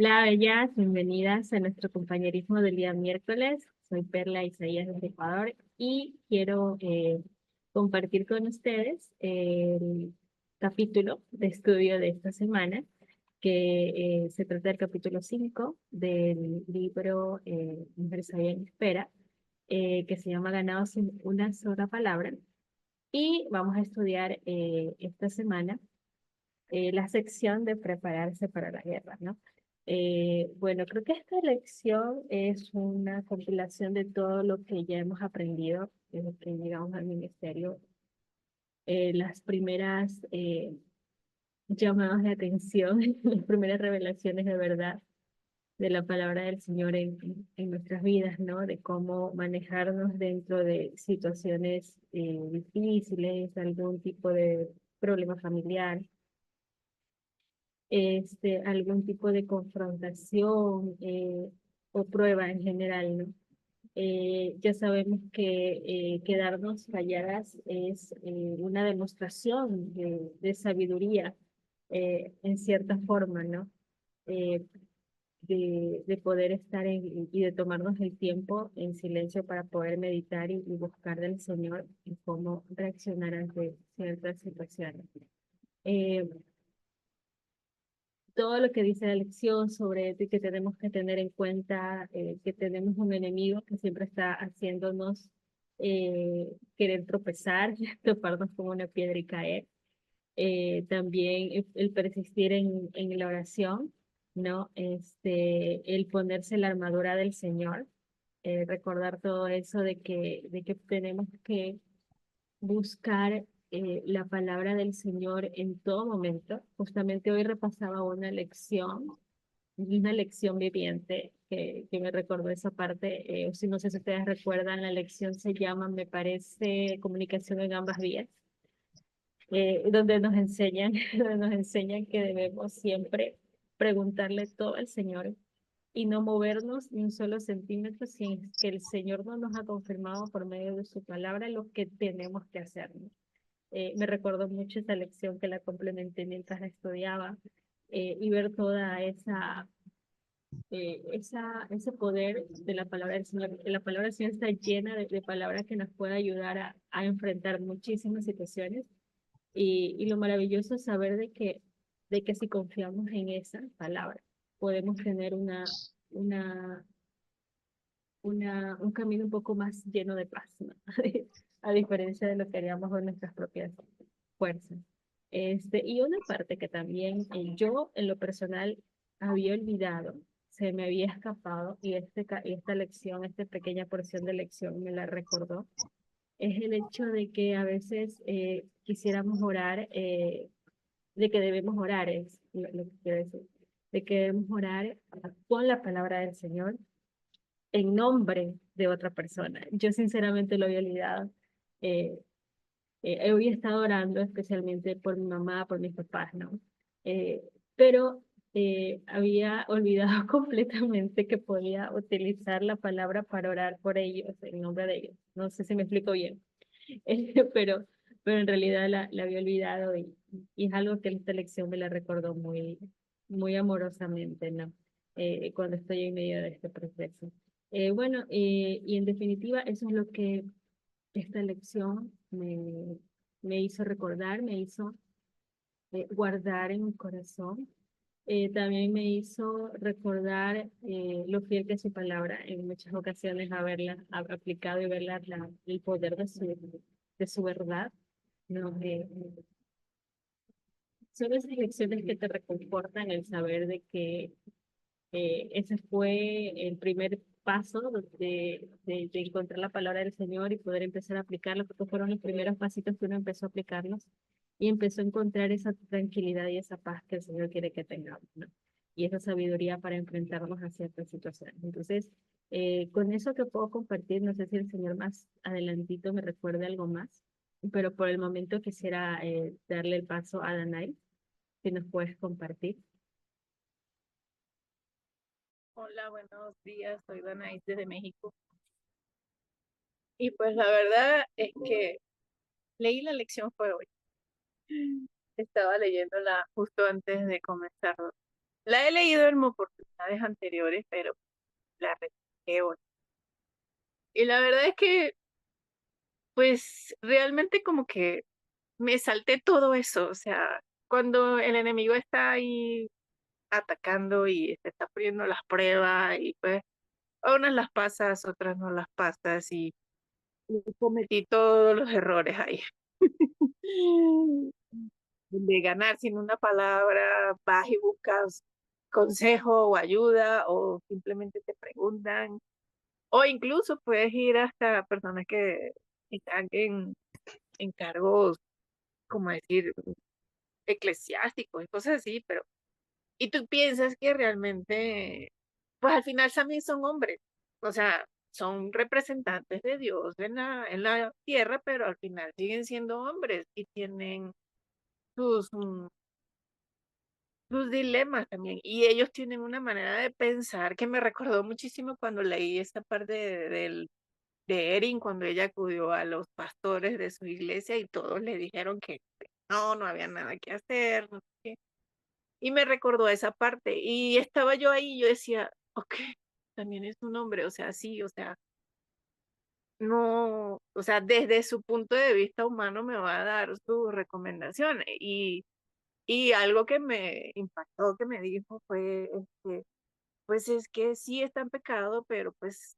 Hola, bellas, bienvenidas a nuestro compañerismo del día miércoles. Soy Perla Isaías desde Ecuador y quiero compartir con ustedes el capítulo de estudio de esta semana, que se trata del capítulo 5 del libro Mujer Sabia en Espera, que se llama Ganados sin una sola palabra. Y vamos a estudiar esta semana la sección de prepararse para la guerra, ¿no? Bueno, creo que esta lección es una compilación de todo lo que ya hemos aprendido desde que llegamos al ministerio. Las primeras llamadas de atención, las primeras revelaciones de verdad de la palabra del Señor en nuestras vidas, ¿no? De cómo manejarnos dentro de situaciones difíciles, algún tipo de problema familiar, algún tipo de confrontación o prueba en general, ¿no? Ya sabemos que quedarnos calladas es una demostración de sabiduría en cierta forma, ¿no? Eh, de poder estar y de tomarnos el tiempo en silencio para poder meditar y buscar del Señor y cómo reaccionar ante ciertas situaciones. Eh, Todo lo que dice la lección sobre esto y que tenemos que tener en cuenta que tenemos un enemigo que siempre está haciéndonos querer tropezar, toparnos como una piedra y caer. También el persistir en la oración, ¿no? El ponerse la armadura del Señor, recordar todo eso de que tenemos que buscar la palabra del Señor en todo momento. Justamente hoy repasaba una lección viviente que me recordó esa parte. Si no sé si ustedes recuerdan, la lección se llama, me parece, comunicación en ambas vías, donde nos enseñan, donde nos enseñan que debemos siempre preguntarle todo al Señor y no movernos ni un solo centímetro sin que el Señor no nos ha confirmado por medio de su palabra lo que tenemos que hacer, ¿no? Me recordó mucho esa lección que la complementé mientras la estudiaba, y ver toda ese poder de la palabra del Señor, porque la palabra del Señor está llena de palabras que nos puede ayudar a enfrentar muchísimas situaciones, y lo maravilloso es saber de que si confiamos en esa palabra, podemos tener una, un camino un poco más lleno de paz, ¿no? A diferencia de lo que haríamos con nuestras propias fuerzas. Y una parte que también yo en lo personal había olvidado, se me había escapado, y esta lección, esta pequeña porción de lección me la recordó, es el hecho de que a veces quisiéramos orar, de que debemos orar, es lo que quiero decir, de que debemos orar con la palabra del Señor en nombre de otra persona. Yo sinceramente lo había olvidado. Eh, Hoy he estado orando especialmente por mi mamá, por mis papás, ¿no? Eh, pero había olvidado completamente que podía utilizar la palabra para orar por ellos, en nombre de ellos. No sé si me explico bien, pero, pero en realidad la había olvidado, y es algo que esta lección me la recordó muy amorosamente, ¿no? Cuando estoy en medio de este proceso. Bueno, y en definitiva, eso es lo que esta lección me hizo recordar, me hizo guardar en mi corazón. También me hizo recordar lo fiel que es su palabra, en muchas ocasiones haberla aplicado y ver el poder de su verdad, ¿no? Son esas lecciones que te reconfortan, el saber de que ese fue el primer paso de encontrar la palabra del Señor y poder empezar a aplicarla, porque fueron los primeros pasitos que uno empezó a aplicarlos y empezó a encontrar esa tranquilidad y esa paz que el Señor quiere que tengamos, ¿no? Y esa sabiduría para enfrentarnos a ciertas situaciones. Entonces, con eso que puedo compartir, no sé si el Señor más adelantito me recuerde algo más, pero por el momento quisiera darle el paso a Danay, si nos puedes compartir. Hola, buenos días, soy Danaís desde México. Y pues la verdad es que leí la lección fue hoy. Estaba leyéndola justo antes de comenzar La he leído en oportunidades anteriores, pero la repetí hoy. Y la verdad es que, pues, realmente como que me salté todo eso, o sea, cuando el enemigo está ahí atacando y te está poniendo las pruebas y pues a unas las pasas, otras no las pasas y cometí todos los errores ahí. De ganar sin una palabra, vas y buscas consejo o ayuda o simplemente te preguntan o incluso puedes ir hasta personas que están en cargos, como decir, eclesiásticos y cosas así, pero y tú piensas que realmente, pues al final también son hombres, o sea, son representantes de Dios en la tierra, pero al final siguen siendo hombres y tienen sus, sus dilemas también. Y ellos tienen una manera de pensar que me recordó muchísimo cuando leí esta parte de Erin, cuando ella acudió a los pastores de su iglesia y todos le dijeron que no había nada que hacer, no sé qué. Y me recordó esa parte. Y estaba yo ahí y yo decía, ok, también es un hombre, o sea, sí, o sea, no, o sea, desde su punto de vista humano me va a dar sus recomendaciones. Y algo que me impactó, que me dijo fue, pues es que sí está en pecado, pero pues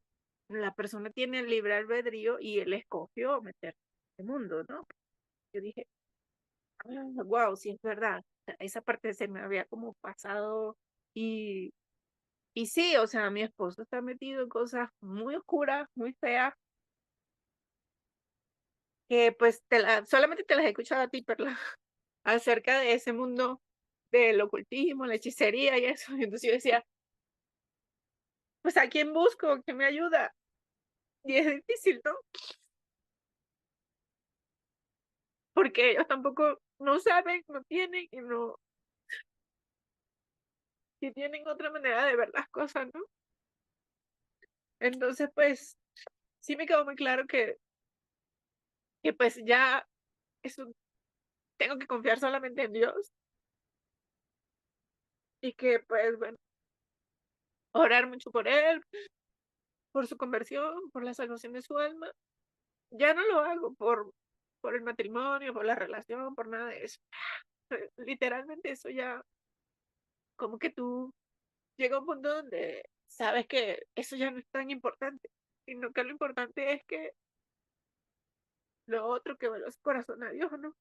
la persona tiene el libre albedrío y él escogió meterse en este mundo, ¿no? Yo dije, wow, sí es verdad. O sea, esa parte se me había como pasado y Y sí, o sea, mi esposo está metido en cosas muy oscuras, muy feas, que pues solamente te las he escuchado a ti, Perla, acerca de ese mundo del ocultismo, la hechicería y eso. Y entonces yo decía, pues ¿a quién busco? ¿Quién me ayuda? Y es difícil, ¿no? Porque ellos tampoco no saben, no tienen y tienen otra manera de ver las cosas, ¿no? Entonces, pues sí me quedó muy claro que pues ya eso, tengo que confiar solamente en Dios y que pues bueno, orar mucho por él, por su conversión, por la salvación de su alma. Ya no lo hago por el matrimonio, por la relación, por nada de eso. Literalmente eso ya, como que tú llega a un punto donde sabes que eso ya no es tan importante, sino que lo importante es que lo otro que vuelva su corazón a Dios, ¿no?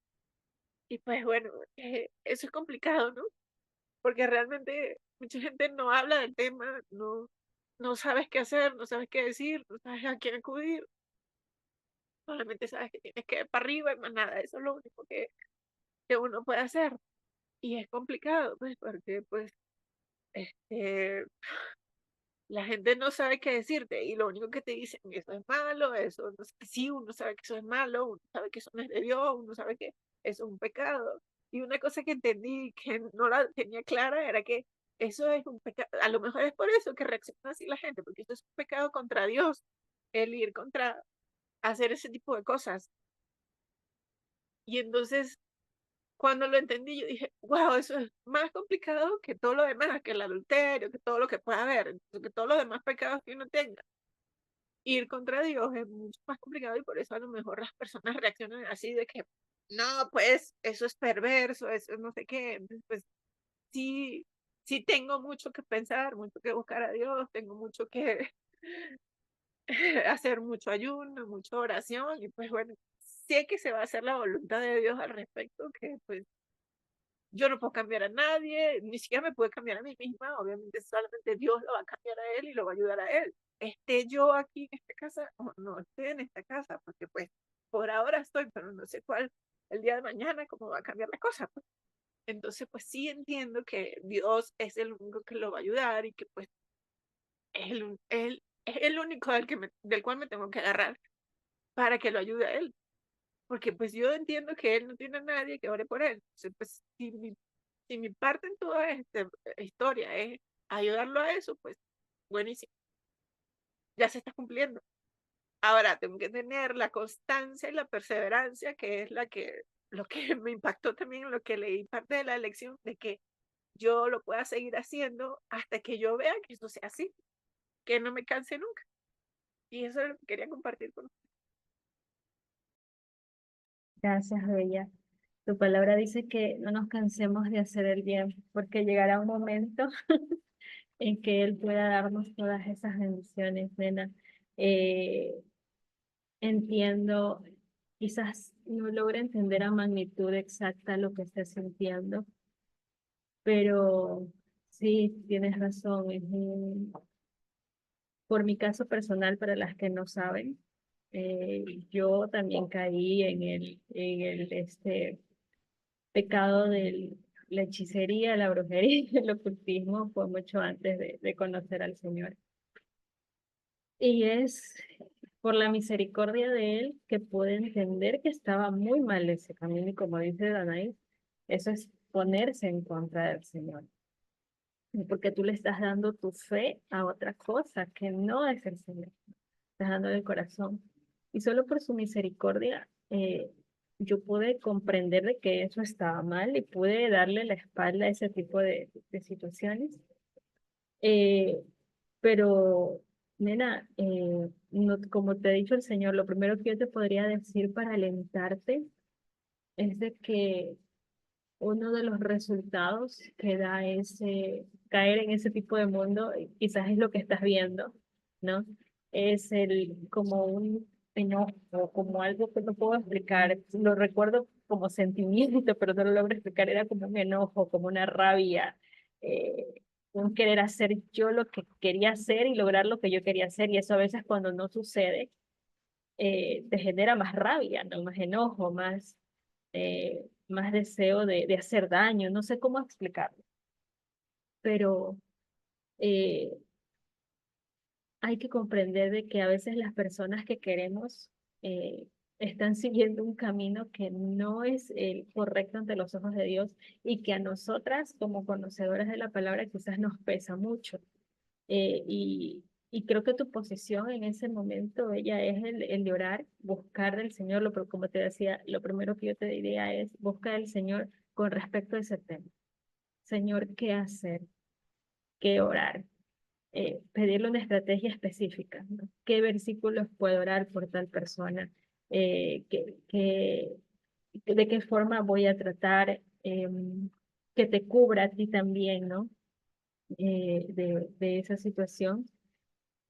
Y pues bueno, eso es complicado, ¿no? Porque realmente mucha gente no habla del tema, no sabes qué hacer, no sabes qué decir, no sabes a quién acudir. Solamente sabes que tienes que ir para arriba y más nada, eso es lo único que uno puede hacer. Y es complicado, pues, porque, pues, este, la gente no sabe qué decirte y lo único que te dicen, eso es malo, eso no sé, sí, uno sabe que eso es malo, uno sabe que eso no es de Dios, uno sabe que eso es un pecado. Y una cosa que entendí que no la tenía clara era que eso es un pecado, a lo mejor es por eso que reacciona así la gente, porque eso es un pecado contra Dios, el ir contra, hacer ese tipo de cosas. Y entonces cuando lo entendí, yo dije, wow, eso es más complicado que todo lo demás, que el adulterio, que todo lo que pueda haber, que todos los demás pecados que uno tenga. Ir contra Dios es mucho más complicado y por eso a lo mejor las personas reaccionan así de que, no, pues eso es perverso, eso es no sé qué. Entonces, pues sí, sí tengo mucho que pensar, mucho que buscar a Dios, tengo mucho que hacer mucho ayuno, mucha oración y pues bueno, sé que se va a hacer la voluntad de Dios al respecto, que pues yo no puedo cambiar a nadie, ni siquiera me puedo cambiar a mí misma, obviamente solamente Dios lo va a cambiar a él y lo va a ayudar a él. Esté yo aquí en esta casa o no esté en esta casa, porque pues por ahora estoy, pero no sé cuál el día de mañana, cómo va a cambiar la cosa, pues. Entonces, pues sí entiendo que Dios es el único que lo va a ayudar y que pues es el único del cual me tengo que agarrar para que lo ayude a él. Porque pues yo entiendo que él no tiene a nadie que ore por él. Entonces, pues si mi parte en toda esta historia es ayudarlo a eso, pues buenísimo, ya se está cumpliendo. Ahora tengo que tener la constancia y la perseverancia, que es lo que me impactó también en lo que leí parte de la lección, de que yo lo pueda seguir haciendo hasta que yo vea que eso sea así, que no me canse nunca. Y eso es lo que quería compartir con ustedes. Gracias, Bella. Tu palabra dice que no nos cansemos de hacer el bien, porque llegará un momento en que Él pueda darnos todas esas bendiciones, nena. Eh, Entiendo, quizás no logre entender a magnitud exacta lo que estés sintiendo, pero sí, tienes razón. Por mi caso personal, para las que no saben, yo también caí en el pecado de la hechicería, la brujería, el ocultismo, fue mucho antes de conocer al Señor. Y es por la misericordia de Él que pude entender que estaba muy mal ese camino y como dice Danaí, eso es ponerse en contra del Señor. Porque tú le estás dando tu fe a otra cosa que no es el Señor. Estás dando el corazón. Y solo por su misericordia yo pude comprender de que eso estaba mal y pude darle la espalda a ese tipo de situaciones. Eh, pero, nena, no, como te ha dicho el Señor, lo primero que yo te podría decir para alentarte es de que uno de los resultados que da ese caer en ese tipo de mundo, quizás es lo que estás viendo, ¿no? Es el como un enojo, como algo que no puedo explicar. Lo recuerdo como sentimiento, pero no lo logro explicar. Era como un enojo, como una rabia, eh, un querer hacer yo lo que quería hacer y lograr lo que yo quería hacer. Y eso a veces cuando no sucede, te genera más rabia, ¿no? Más enojo, más deseo de hacer daño, no sé cómo explicarlo, pero eh, hay que comprender de que a veces las personas que queremos eh, están siguiendo un camino que no es el correcto ante los ojos de Dios y que a nosotras como conocedoras de la palabra quizás nos pesa mucho. Eh, y, y creo que tu posición en ese momento, ella es el de orar, buscar del Señor, pero como te decía, lo primero que yo te diría es buscar del Señor con respecto a ese tema. Señor, ¿qué hacer? ¿Qué orar? Pedirle una estrategia específica, ¿no? ¿Qué versículos puedo orar por tal persona? ¿De qué forma voy a tratar que te cubra a ti también, ¿no? De esa situación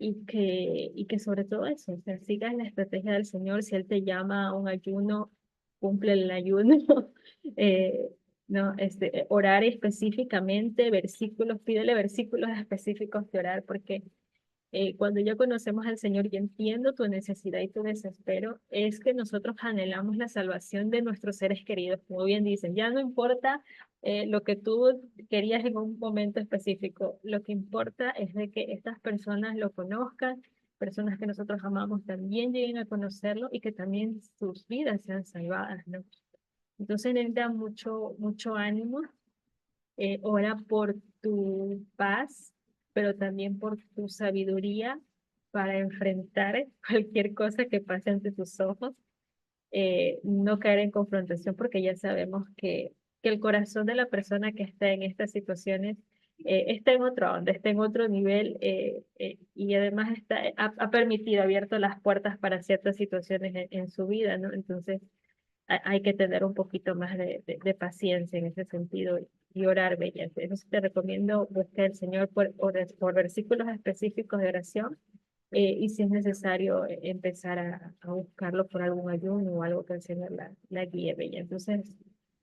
y que sobre todo eso, o sea, sigas la estrategia del Señor. Si Él te llama a un ayuno, cumple el ayuno. No, orar específicamente, versículos, pídele versículos específicos de orar, porque cuando ya conocemos al Señor y entiendo tu necesidad y tu desespero, es que nosotros anhelamos la salvación de nuestros seres queridos, como bien dicen, ya no importa lo que tú querías en un momento específico, lo que importa es de que estas personas lo conozcan, personas que nosotros amamos también lleguen a conocerlo y que también sus vidas sean salvadas, ¿no? Entonces necesita mucho, mucho ánimo. Ora por tu paz, pero también por tu sabiduría para enfrentar cualquier cosa que pase ante tus ojos. No caer en confrontación porque ya sabemos que el corazón de la persona que está en estas situaciones está en otra onda, está en otro nivel y además ha permitido, abierto las puertas para ciertas situaciones en su vida, ¿no? Entonces hay que tener un poquito más de paciencia en ese sentido y orar, Bella. Eso sí te recomiendo buscar al Señor por versículos específicos de oración y si es necesario empezar a buscarlo por algún ayuno o algo que el Señor la guíe, Bella. Entonces,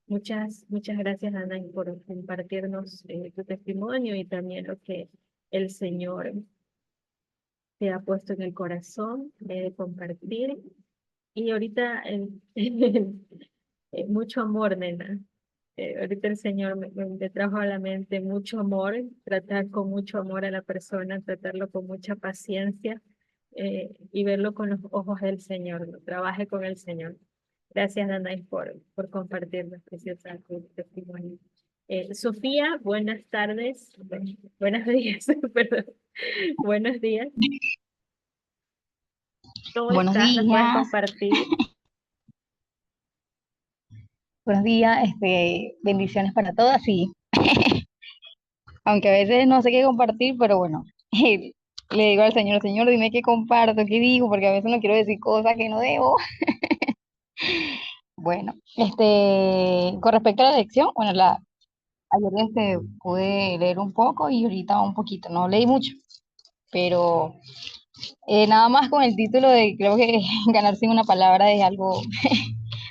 muchas gracias, Ana, por compartirnos tu testimonio y también lo que el Señor te ha puesto en el corazón de compartir. Y ahorita mucho amor, nena. Ahorita el Señor me trajo a la mente mucho amor, tratar con mucho amor a la persona, tratarlo con mucha paciencia y verlo con los ojos del Señor, ¿no? Trabaje con el Señor. Gracias, Danay, por compartir la preciosa tu testimonio. Sofía, buenas tardes, buenos días, perdón, buenos días. ¿Cómo Buenos estás? ¿Nos puedes días, compartir? buenos días, bendiciones para todas. Sí, aunque a veces no sé qué compartir, pero bueno, le digo al Señor, Señor, dime qué comparto, qué digo, porque a veces no quiero decir cosas que no debo. Bueno, con respecto a la lección, bueno, ayer pude leer un poco y ahorita un poquito, no leí mucho, pero nada más con el título de creo que ganar sin una palabra es algo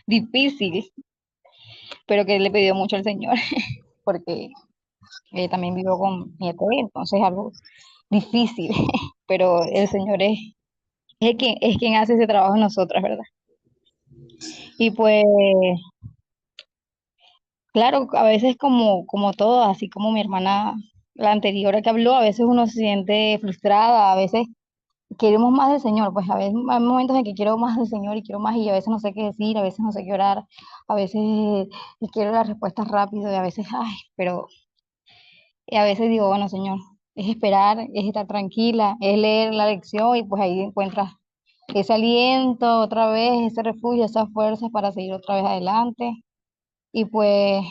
difícil, pero que le pidió mucho al Señor, porque también vivo con mi ETV, entonces es algo difícil, pero el Señor es quien hace ese trabajo en nosotras, ¿verdad? Y pues, claro, a veces como todo, así como mi hermana, la anterior que habló, a veces uno se siente frustrada, a veces queremos más del Señor, pues a veces hay momentos en que quiero más del Señor y quiero más y a veces no sé qué decir, a veces no sé qué orar, a veces quiero las respuestas rápido y a veces, ay, pero a veces digo, bueno, Señor, es esperar, es estar tranquila, es leer la lección y pues ahí encuentras ese aliento otra vez, ese refugio, esas fuerzas para seguir otra vez adelante. Y pues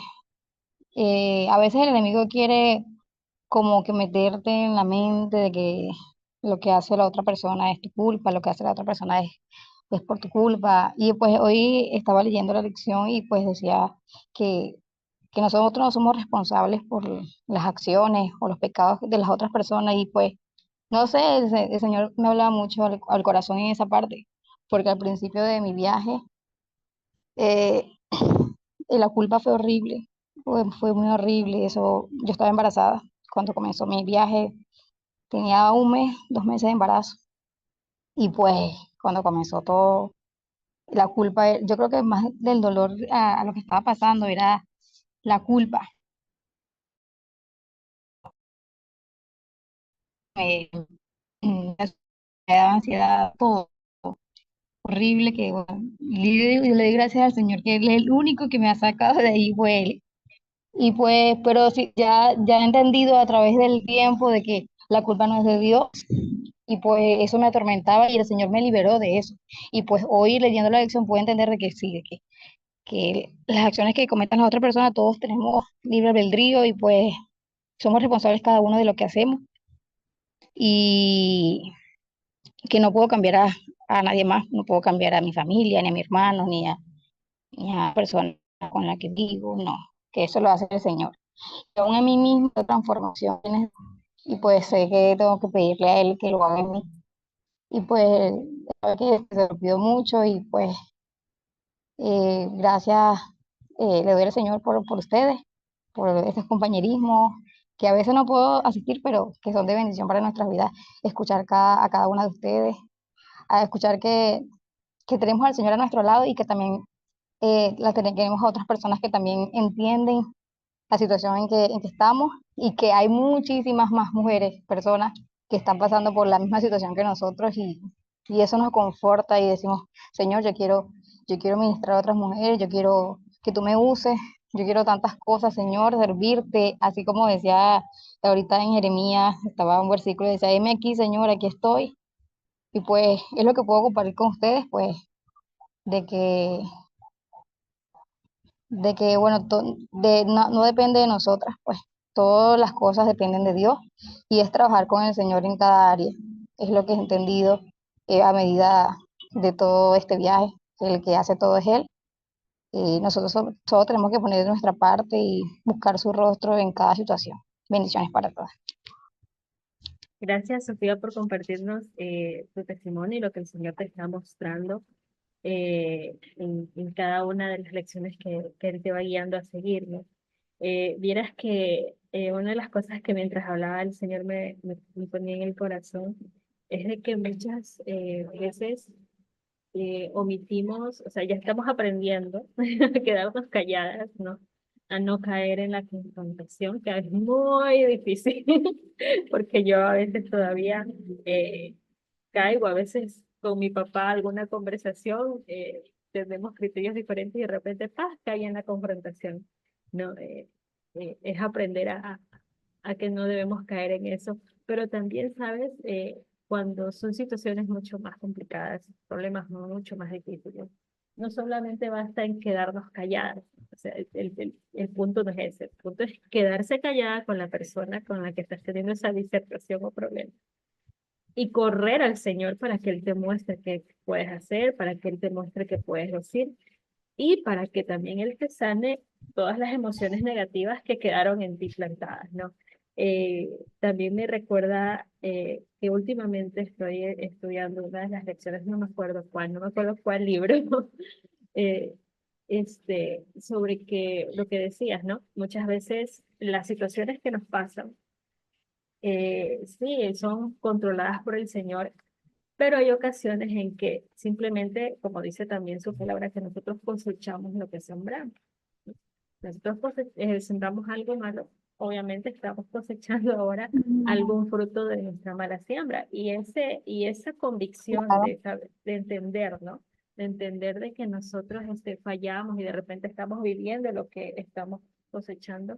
a veces el enemigo quiere como que meterte en la mente de que lo que hace la otra persona es tu culpa, lo que hace la otra persona es por tu culpa. Y pues hoy estaba leyendo la lección y pues decía que, que nosotros no somos responsables por las acciones o los pecados de las otras personas y pues no sé, el Señor me hablaba mucho al corazón en esa parte, porque al principio de mi viaje eh, la culpa fue horrible, fue muy horrible. Eso, yo estaba embarazada cuando comenzó mi viaje, tenía un mes, 2 meses de embarazo, y pues cuando comenzó todo, la culpa, yo creo que más del dolor a lo que estaba pasando era la culpa. Me, me daba ansiedad, todo horrible, que bueno, le doy gracias al Señor, que Él es el único que me ha sacado de ahí, fue Él. Y pues, pero sí, ya he entendido a través del tiempo de que la culpa no es de Dios y pues eso me atormentaba y el Señor me liberó de eso. Y pues hoy leyendo la lección puedo entender de que sí, que las acciones que cometan las otras personas, todos tenemos libre albedrío y pues somos responsables cada uno de lo que hacemos y que no puedo cambiar a nadie más, no puedo cambiar a mi familia, ni a mi hermano, ni a la persona con la que vivo, no, que eso lo hace el Señor. Aún a mí mismo, transformaciones, y pues sé que tengo que pedirle a Él que lo haga en mí. Y pues, la verdad que se lo pido mucho y pues gracias le doy al Señor por ustedes, por estos compañerismos, que a veces no puedo asistir, pero que son de bendición para nuestras vidas, escuchar a cada una de ustedes, a escuchar que tenemos al Señor a nuestro lado y que también tenemos a otras personas que también entienden la situación en que estamos y que hay muchísimas más mujeres, personas que están pasando por la misma situación que nosotros y eso nos conforta y decimos, Señor, yo quiero ministrar a otras mujeres, yo quiero que tú me uses, yo quiero tantas cosas, Señor, servirte, así como decía ahorita en Jeremías, estaba un versículo, decía, heme aquí, Señor, aquí estoy, y pues es lo que puedo compartir con ustedes, pues, de que bueno, no depende de nosotras, pues todas las cosas dependen de Dios y es trabajar con el Señor en cada área. Es lo que he entendido a medida de todo este viaje, que el que hace todo es Él. Y nosotros solo tenemos que poner de nuestra parte y buscar su rostro en cada situación. Bendiciones para todas. Gracias, Sofía, por compartirnos tu testimonio y lo que el Señor te está mostrando en cada una de las lecciones que Él te va guiando a seguir, ¿no? Vieras que una de las cosas que mientras hablaba el Señor me ponía en el corazón es de que muchas veces omitimos, o sea, ya estamos aprendiendo a quedarnos calladas, ¿no? A no caer en la confrontación, que es muy difícil, porque yo a veces todavía eh, caigo, a veces con mi papá alguna conversación, tenemos criterios diferentes y de repente, ¡pah!, cae en la confrontación, ¿no? Es aprender a que no debemos caer en eso, pero también, ¿sabes? Cuando son situaciones mucho más complicadas, problemas mucho más difíciles. no solamente basta en quedarnos calladas. O sea, el punto no es ese. El punto es quedarse callada con la persona con la que estás teniendo esa disertación o problema. Y correr al Señor para que Él te muestre qué puedes hacer, para que Él te muestre qué puedes decir y para que también Él te sane todas las emociones negativas que quedaron en ti plantadas, ¿no? También me recuerda que últimamente estoy estudiando una de las lecciones, no me acuerdo cuál, no me acuerdo cuál libro, eh, sobre que lo que decías, ¿no? Muchas veces las situaciones que nos pasan, sí, son controladas por el Señor, pero hay ocasiones en que simplemente, como dice también su palabra, que nosotros cosechamos lo que sembramos. Nosotros sembramos algo malo, obviamente estamos cosechando ahora algún fruto de nuestra mala siembra. Y esa convicción Claro. de entender, ¿no? De entender de que nosotros fallamos y de repente estamos viviendo lo que estamos cosechando,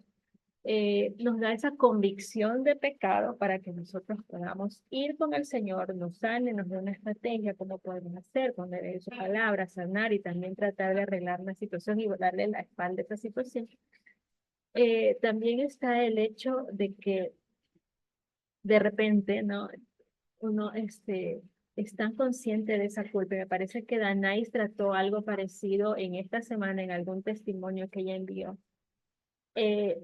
nos da esa convicción de pecado para que nosotros podamos ir con el Señor, nos sane, nos dé una estrategia, cómo podemos hacer, poner su palabra, sanar y también tratar de arreglar la situación y darle la espalda a esa situación. También está el hecho de que de repente, ¿no? Uno es tan consciente de esa culpa. Me parece que Danais trató algo parecido en esta semana en algún testimonio que ella envió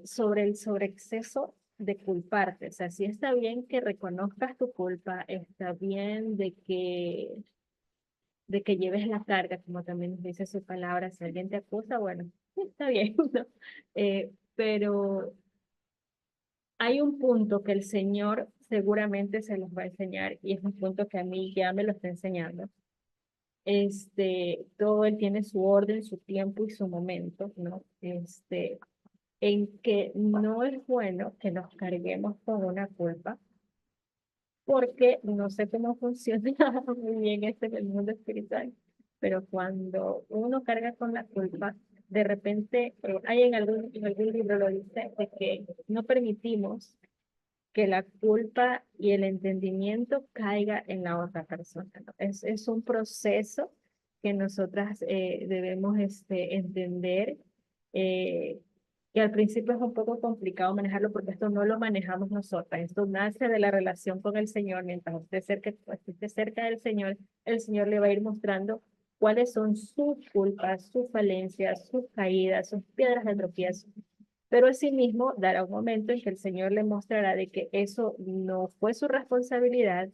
sobre el sobreexceso de culparte. O sea, sí está bien que reconozcas tu culpa, está bien de que lleves la carga, como también nos dice su palabra, si alguien te acusa, bueno, está bien, ¿no? Pero hay un punto que el Señor seguramente se los va a enseñar y es un punto que a mí ya me lo está enseñando. Todo él tiene su orden, su tiempo y su momento, ¿no? En que no es bueno que nos carguemos con una culpa, porque no sé cómo funciona muy bien este en el mundo espiritual, pero cuando uno carga con la culpa, de repente, hay en algún libro lo dice, de que no permitimos que la culpa y el entendimiento caiga en la otra persona, ¿no? Es un proceso que nosotras debemos entender, eh, que al principio es un poco complicado manejarlo porque esto no lo manejamos nosotras, esto nace de la relación con el Señor, mientras esté cerca del Señor, el Señor le va a ir mostrando cuáles son sus culpas, sus falencias, sus caídas, sus piedras de tropiezo, pero asimismo dará un momento en que el Señor le mostrará de que eso no fue su responsabilidad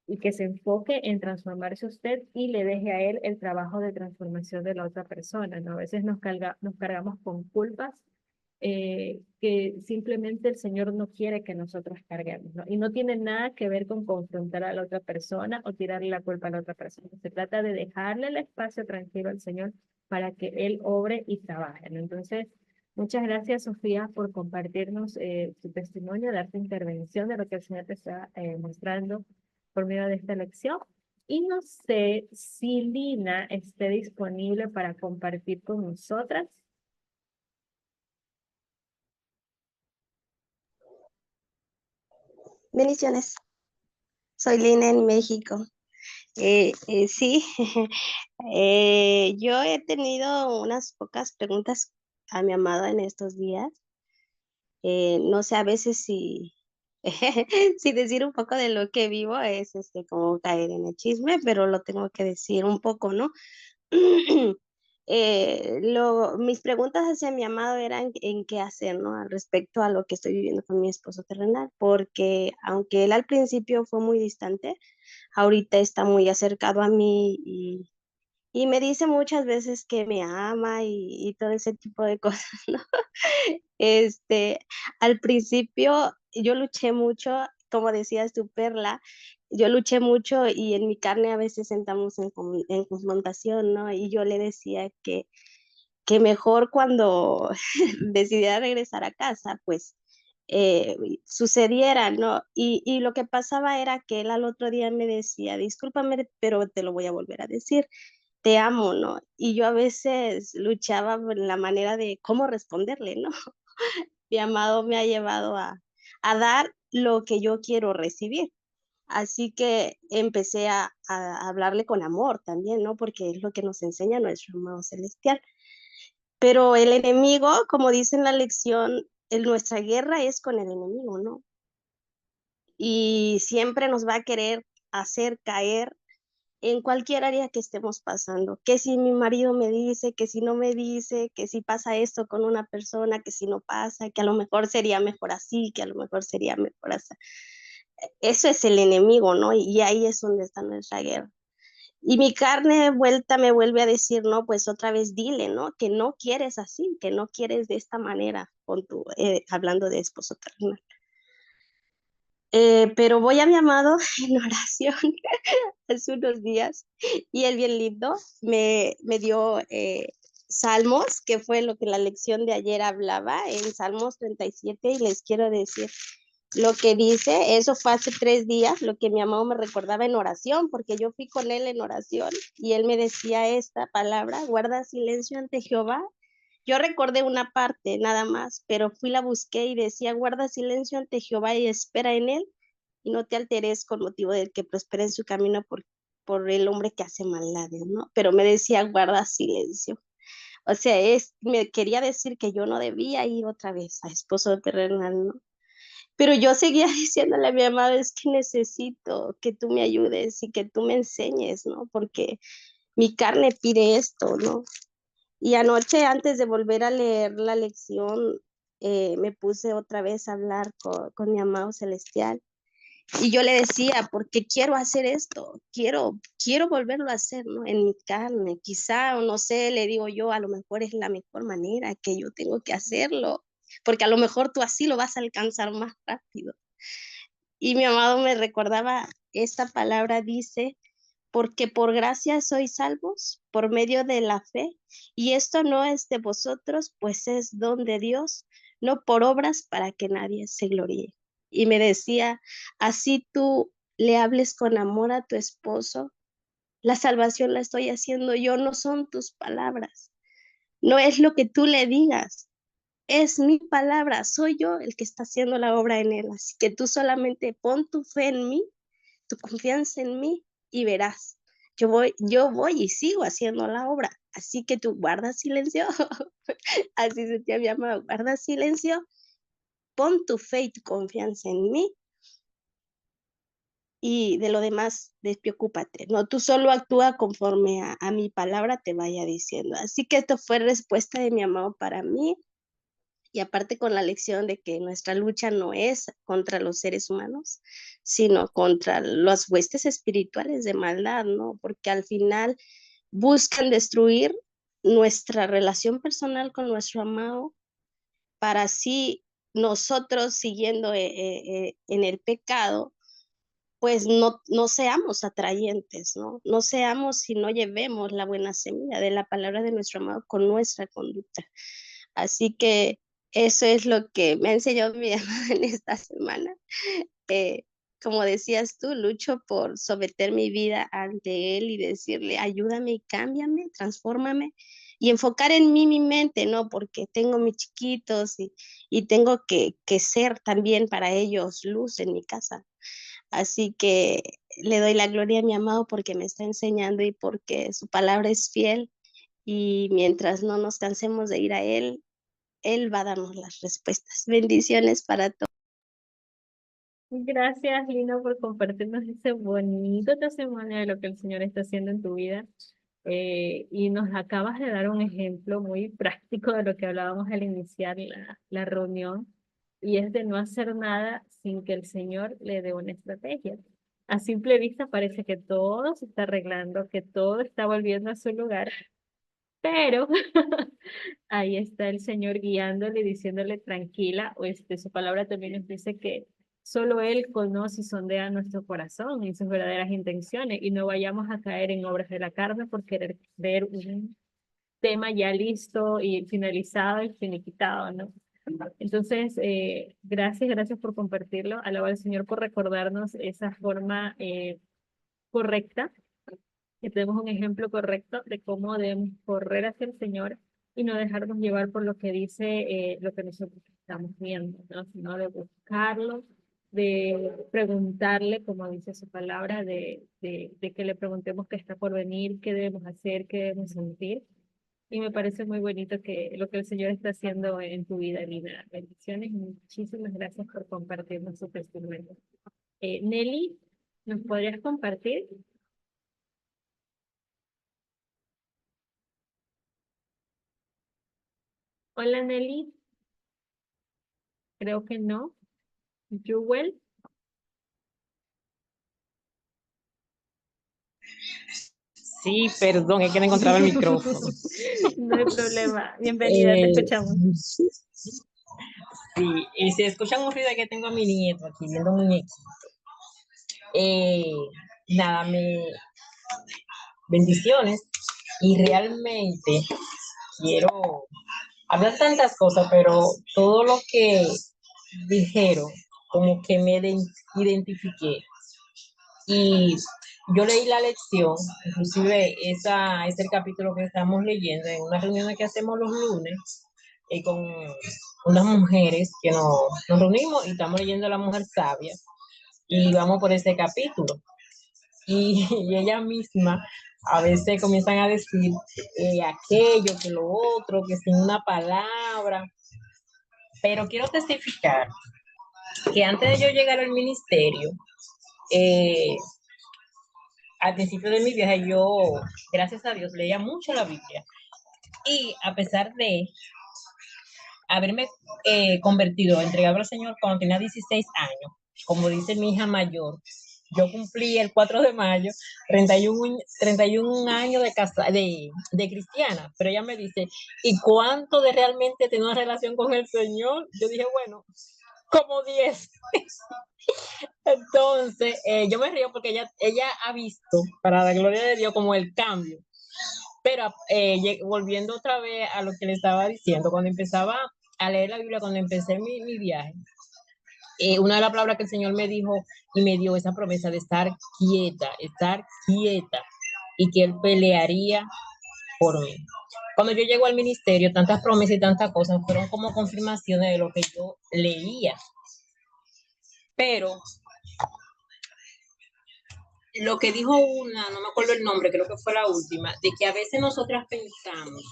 y que se enfoque en transformarse usted y le deje a él el trabajo de transformación de la otra persona, ¿no? A veces nos cargamos con culpas que simplemente el Señor no quiere que nosotros carguemos, ¿no? Y no tiene nada que ver con confrontar a la otra persona o tirarle la culpa a la otra persona. Se trata de dejarle el espacio tranquilo al Señor para que Él obre y trabaje, ¿no? Entonces, muchas gracias, Sofía, por compartirnos tu testimonio, dar tu intervención de lo que el Señor te está mostrando por medio de esta lección. Y no sé si Lina esté disponible para compartir con nosotras. Bendiciones. Soy Lina en México. Sí, yo he tenido unas pocas preguntas a mi amado en estos días. No sé a veces si, si decir un poco de lo que vivo es como caer en el chisme, pero lo tengo que decir un poco, ¿no? Mis preguntas hacia mi amado eran en qué hacer, ¿no? Al respecto a lo que estoy viviendo con mi esposo terrenal, porque aunque él al principio fue muy distante, ahorita está muy acercado a mí y me dice muchas veces que me ama y todo ese tipo de cosas, ¿no? Este, Al principio yo luché mucho, como decías tu Perla, yo luché mucho y en mi carne a veces entramos en confrontación, ¿no? Y yo le decía que mejor cuando decidiera regresar a casa, pues sucediera, ¿no? Y lo que pasaba era que él al otro día me decía, discúlpame, pero te lo voy a volver a decir, te amo, ¿no? Y yo a veces luchaba por la manera de cómo responderle, ¿no? Mi amado me ha llevado a dar lo que yo quiero recibir. Así que empecé a hablarle con amor también, ¿no? Porque es lo que nos enseña nuestro amado celestial. Pero el enemigo, como dice en la lección, nuestra guerra es con el enemigo, ¿no? Y siempre nos va a querer hacer caer en cualquier área que estemos pasando, que si mi marido me dice, que si no me dice, que si pasa esto con una persona, que si no pasa, que a lo mejor sería mejor así, que a lo mejor sería mejor así. Eso es el enemigo, ¿no? Y ahí es donde está nuestra guerra. Y mi carne de vuelta me vuelve a decir, no, pues otra vez dile, ¿no? Que no quieres así, que no quieres de esta manera, con tu, hablando de esposo terrenal. Pero voy a mi amado en oración hace unos días y él bien lindo me dio Salmos, que fue lo que la lección de ayer hablaba, en Salmos 37, y les quiero decir lo que dice. Eso fue hace 3 días, lo que mi amado me recordaba en oración, porque yo fui con él en oración y él me decía esta palabra: guarda silencio ante Jehová. Yo recordé una parte nada más, pero fui, la busqué y decía: guarda silencio ante Jehová y espera en él, y no te alteres con motivo del que prospera en su camino por el hombre que hace maldades, ¿no? Pero me decía: guarda silencio. O sea, me quería decir que yo no debía ir otra vez a esposo terrenal, ¿no? Pero yo seguía diciéndole a mi amado: es que necesito que tú me ayudes y que tú me enseñes, ¿no? Porque mi carne pide esto, ¿no? Y anoche, antes de volver a leer la lección, me puse otra vez a hablar con mi amado celestial. Y yo le decía: porque quiero hacer esto, quiero volverlo a hacer, ¿no? En mi carne, quizá, o no sé, le digo yo, a lo mejor es la mejor manera que yo tengo que hacerlo, porque a lo mejor tú así lo vas a alcanzar más rápido. Y mi amado me recordaba esta palabra, dice: porque por gracia sois salvos por medio de la fe, y esto no es de vosotros, pues es don de Dios, no por obras, para que nadie se gloríe. Y me decía: así tú le hables con amor a tu esposo, la salvación la estoy haciendo yo, no son tus palabras, no es lo que tú le digas, es mi palabra, soy yo el que está haciendo la obra en él. Así que tú solamente pon tu fe en mí, tu confianza en mí, y verás. Yo voy y sigo haciendo la obra. Así que tú guarda silencio. Así se te había llamado: guarda silencio, pon tu fe y tu confianza en mí, y de lo demás despreocúpate, ¿no? Tú solo actúa conforme a mi palabra te vaya diciendo. Así que esto fue respuesta de mi amado para mí. Y aparte, con la lección de que nuestra lucha no es contra los seres humanos, sino contra las huestes espirituales de maldad, ¿no? Porque al final buscan destruir nuestra relación personal con nuestro amado, para así nosotros, siguiendo en el pecado, pues no seamos atrayentes, ¿no? No seamos y no llevemos la buena semilla de la palabra de nuestro amado con nuestra conducta. Así que eso es lo que me ha enseñado mi amado en esta semana. Eh, Como decías tú, lucho por someter mi vida ante Él y decirle: ayúdame y cámbiame, transfórmame, y enfocar en mí mi mente, ¿no? Porque tengo mis chiquitos y tengo que ser también para ellos luz en mi casa. Así que le doy la gloria a mi amado porque me está enseñando y porque su palabra es fiel, y mientras no nos cansemos de ir a Él, Él va a darnos las respuestas. Bendiciones para todos. Gracias, Lina, por compartirnos ese bonito testimonio de lo que el Señor está haciendo en tu vida. Y nos acabas de dar un ejemplo muy práctico de lo que hablábamos al iniciar la reunión, y es de no hacer nada sin que el Señor le dé una estrategia. A simple vista parece que todo se está arreglando, que todo está volviendo a su lugar, pero ahí está el Señor guiándole, diciéndole: tranquila, o su palabra también nos dice que solo Él conoce y sondea nuestro corazón y sus verdaderas intenciones, y no vayamos a caer en obras de la carne por querer ver un tema ya listo y finalizado y finiquitado, ¿no? Entonces, gracias por compartirlo. Alaba al Señor por recordarnos esa forma correcta, que tenemos un ejemplo correcto de cómo debemos correr hacia el Señor y no dejarnos llevar por lo que dice lo que nosotros estamos viendo, ¿no? Sino de buscarlo de preguntarle, como dice su palabra, de que le preguntemos qué está por venir, qué debemos hacer, qué debemos sentir. Y me parece muy bonito que lo que el Señor está haciendo en tu vida, Lina. Bendiciones y muchísimas gracias por compartirnos su testimonio. Nelly, ¿nos podrías compartir? Hola, Nelly. Creo que no. Jewel. Sí, perdón, es que no encontraba el micrófono. No hay problema. Bienvenida, te Eh, escuchamos. sí, y si escuchan un ruido es que tengo a mi nieto aquí viendo muñequitos. Eh, nada, bendiciones. Y realmente quiero hablar tantas cosas, pero todo lo que dijeron, como que identifiqué. Y yo leí la lección, inclusive esa es el capítulo que estamos leyendo en una reunión que hacemos los lunes con unas mujeres que nos reunimos y estamos leyendo La Mujer Sabia y vamos por ese capítulo. Y ella misma a veces comienzan a decir aquello, que lo otro, que sin una palabra. Pero quiero testificar que antes de yo llegar al ministerio, eh, al principio de mi viaje, yo, gracias a Dios, leía mucho la Biblia. Y a pesar de haberme convertido, entregado al Señor cuando tenía 16 años, como dice mi hija mayor, yo cumplí el 4 de mayo 31 años de cristiana, pero ella me dice, ¿y cuánto de realmente tener una relación con el Señor? Yo dije, bueno, como 10. Entonces, yo me río porque ella ha visto, para la gloria de Dios, como el cambio. Pero volviendo otra vez a lo que le estaba diciendo, cuando empezaba a leer la Biblia, cuando empecé mi viaje, una de las palabras que el Señor me dijo y me dio esa promesa de estar quieta, y que Él pelearía por mí. Cuando yo llego al ministerio, tantas promesas y tantas cosas fueron como confirmaciones de lo que yo leía. Pero lo que dijo no me acuerdo el nombre, creo que fue la última, de que a veces nosotras pensamos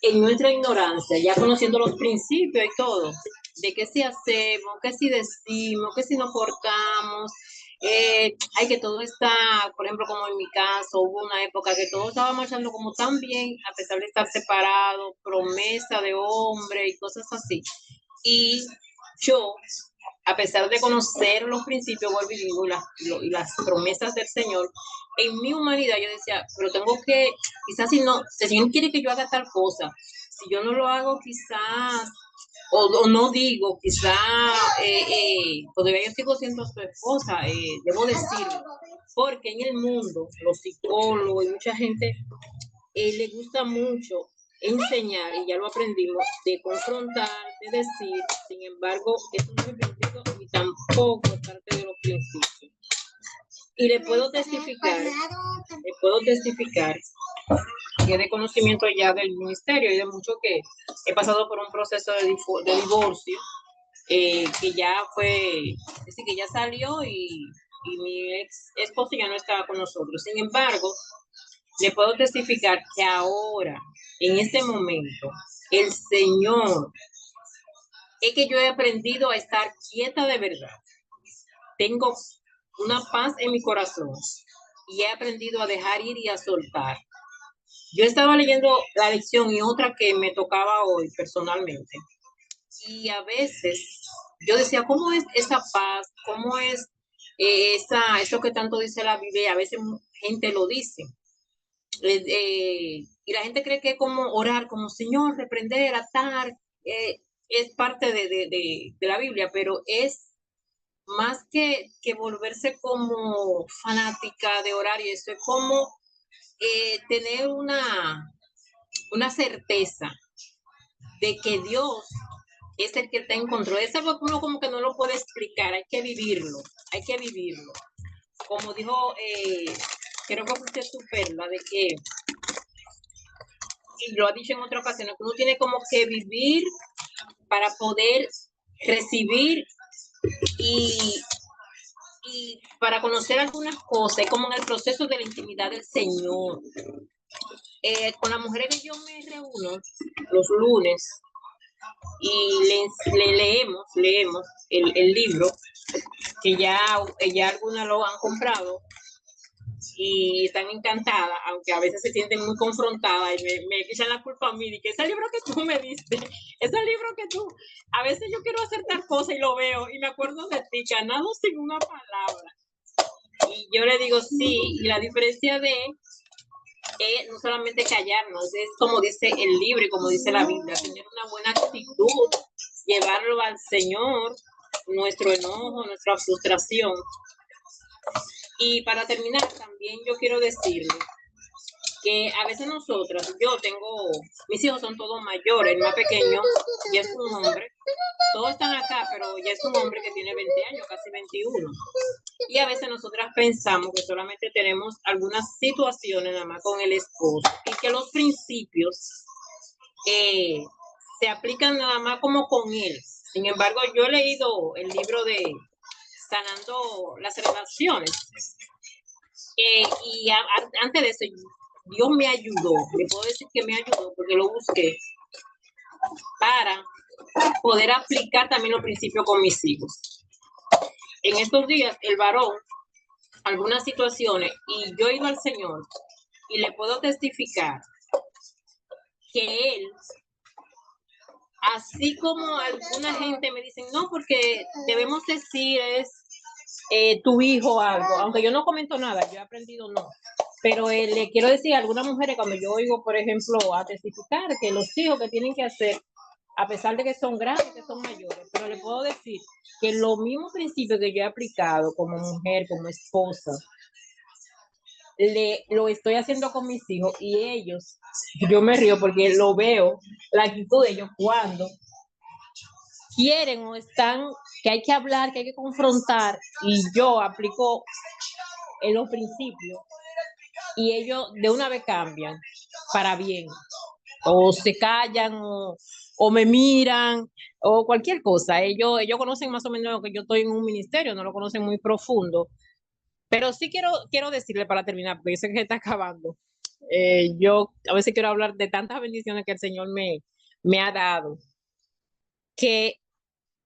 en nuestra ignorancia, ya conociendo los principios y todo, de que si hacemos, que si decimos, que si nos portamos, hay que todo está, por ejemplo, como en mi caso, hubo una época que todo estaba marchando como tan bien, a pesar de estar separado, promesa de hombre y cosas así. Y yo, a pesar de conocer los principios, vuelvo y digo, y las promesas del Señor, en mi humanidad yo decía, pero tengo que, quizás si no, si el Señor quiere que yo haga tal cosa, si yo no lo hago quizás, o no digo, quizás, todavía yo sigo siendo su esposa, debo decirlo, porque en el mundo, los psicólogos y mucha gente le gusta mucho enseñar, y ya lo aprendimos, de confrontar, de decir, sin embargo, eso no es bíblico y tampoco es parte de los principios. Y le puedo testificar que de conocimiento ya del ministerio y de mucho que he pasado por un proceso de divorcio, que ya fue, es decir, que ya salió y mi ex esposo ya no estaba con nosotros. Sin embargo, le puedo testificar que ahora, en este momento, el Señor, es que yo he aprendido a estar quieta de verdad. Tengo una paz en mi corazón y he aprendido a dejar ir y a soltar. Yo estaba leyendo la lección y otra que me tocaba hoy personalmente. Y a veces yo decía, ¿cómo es esa paz? ¿Cómo es eso que tanto dice la Biblia? A veces gente lo dice. Y la gente cree que es como orar, como Señor, reprender, atar, es parte de la Biblia, pero es más que volverse como fanática de orar, y eso es como tener una certeza de que Dios es el que está en control. Es algo que uno como que no lo puede explicar, hay que vivirlo, hay que vivirlo. Como dijo, creo que fue su perla, de que, y lo ha dicho en otra ocasión, que uno tiene como que vivir para poder recibir y, y para conocer algunas cosas, como en el proceso de la intimidad del Señor. Con las mujeres que yo me reúno los lunes y leemos el libro, que ya algunas lo han comprado y están encantadas, aunque a veces se sienten muy confrontadas y me echan la culpa a mí de que ese libro que tú me diste, ese libro que tú, a veces yo quiero hacer tal cosa y lo veo y me acuerdo de ti, ganado sin una palabra. Y yo le digo sí, y la diferencia de no solamente callarnos, es como dice el libro y como dice la Biblia, tener una buena actitud, llevarlo al Señor, nuestro enojo, nuestra frustración. Y para terminar, también yo quiero decirle que a veces nosotras, mis hijos son todos mayores, el más pequeño ya es un hombre, todos están acá, pero ya es un hombre que tiene 20 años, casi 21. Y a veces nosotras pensamos que solamente tenemos algunas situaciones nada más con el esposo y que los principios se aplican nada más como con él. Sin embargo, yo he leído el libro de Sanando las Relaciones y antes de eso, Dios me ayudó, le puedo decir que me ayudó porque lo busqué para poder aplicar también los principios con mis hijos. En estos días, el varón, algunas situaciones, y yo he ido al Señor y le puedo testificar que él, así como alguna gente me dice, no, porque debemos decir tu hijo algo, aunque yo no comento nada, yo he aprendido no. Pero le quiero decir a algunas mujeres, cuando yo oigo, por ejemplo, a testificar que los hijos que tienen que hacer, a pesar de que son grandes, que son mayores, pero le puedo decir que los mismos principios que yo he aplicado como mujer, como esposa, lo estoy haciendo con mis hijos y ellos, yo me río porque lo veo, la actitud de ellos cuando quieren o están, que hay que hablar, que hay que confrontar, y yo aplico en los principios y ellos de una vez cambian para bien, o se callan o me miran o cualquier cosa. Ellos conocen más o menos que yo estoy en un ministerio, no lo conocen muy profundo, pero sí quiero decirle para terminar, porque yo sé que se está acabando. Yo a veces quiero hablar de tantas bendiciones que el Señor me ha dado, que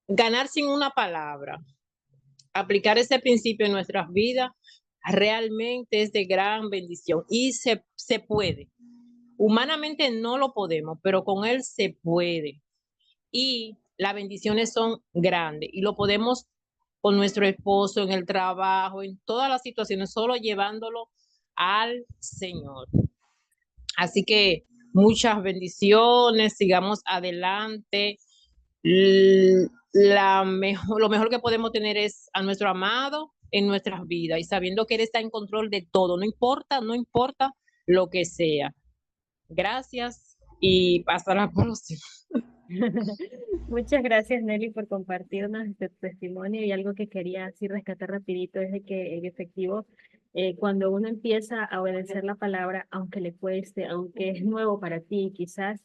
ganar sin una palabra, aplicar ese principio en nuestras vidas, realmente es de gran bendición y se puede. Humanamente no lo podemos, pero con Él se puede. Y las bendiciones son grandes y lo podemos con nuestro esposo, en el trabajo, en todas las situaciones, solo llevándolo al Señor. Así que muchas bendiciones, sigamos adelante. Lo mejor que podemos tener es a nuestro amado en nuestras vidas y sabiendo que Él está en control de todo, no importa lo que sea. Gracias y hasta la próxima. Muchas gracias, Nelly, por compartirnos este testimonio, y algo que quería así rescatar rapidito es de que en efectivo, cuando uno empieza a obedecer la palabra, aunque le cueste, aunque es nuevo para ti, quizás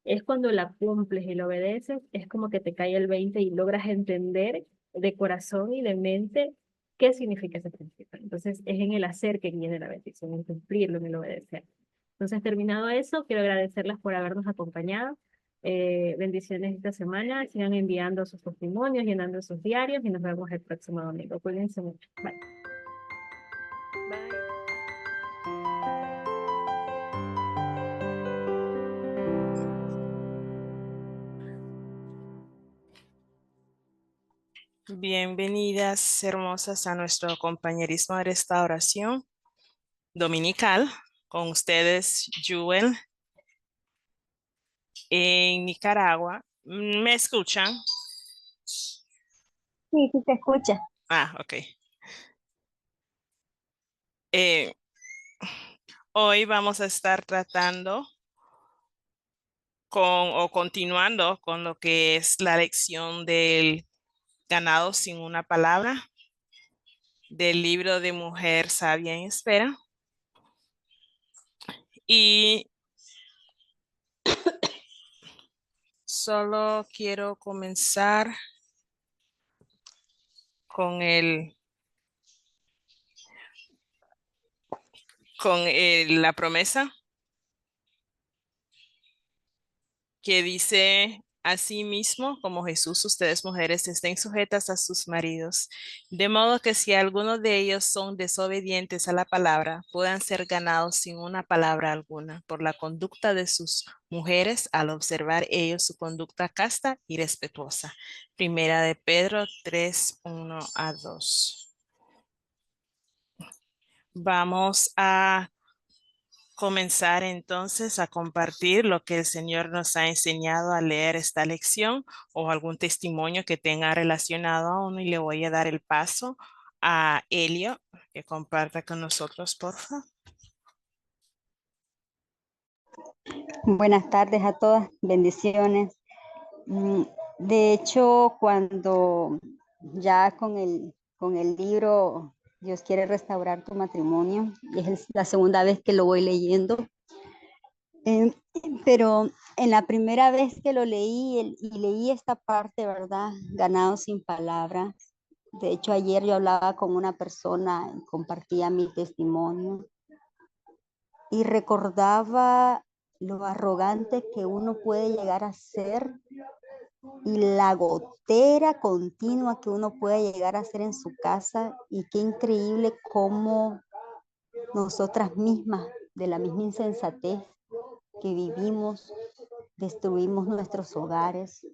es cuando la cumples y la obedeces, es como que te cae el 20 y logras entender de corazón y de mente qué significa ese principio. Entonces es en el hacer que viene la bendición, en cumplirlo, en el obedecer. Entonces, terminado eso, quiero agradecerlas por habernos acompañado. Bendiciones esta semana. Sigan enviando sus testimonios, llenando sus diarios y nos vemos el próximo domingo. Cuídense mucho. Bye. Bye. Bienvenidas, hermosas, a nuestro compañerismo de restauración dominical. Con ustedes, Jewel, en Nicaragua. ¿Me escuchan? Sí, sí te escucha. Ah, ok. Hoy vamos a estar tratando continuando con lo que es la lección del ganado sin una palabra, del libro de Mujer Sabia en Espera. Y solo quiero comenzar con la promesa que dice: así mismo como Jesús, ustedes mujeres estén sujetas a sus maridos, de modo que si algunos de ellos son desobedientes a la palabra, puedan ser ganados sin una palabra alguna por la conducta de sus mujeres al observar ellos su conducta casta y respetuosa. Primera de Pedro 3:1-2. Vamos a comenzar entonces a compartir lo que el Señor nos ha enseñado al leer esta lección o algún testimonio que tenga relacionado a uno, y le voy a dar el paso a Elio que comparta con nosotros, por favor. Buenas tardes a todas, bendiciones. De hecho, cuando ya con el libro Dios quiere restaurar tu matrimonio, y es la segunda vez que lo voy leyendo, pero en la primera vez que lo leí y leí esta parte, ¿verdad? Ganado sin palabras. De hecho, ayer yo hablaba con una persona y compartía mi testimonio y recordaba lo arrogante que uno puede llegar a ser y la gotera continua que uno puede llegar a ser en su casa, y qué increíble cómo nosotras mismas, de la misma insensatez que vivimos, destruimos nuestros hogares.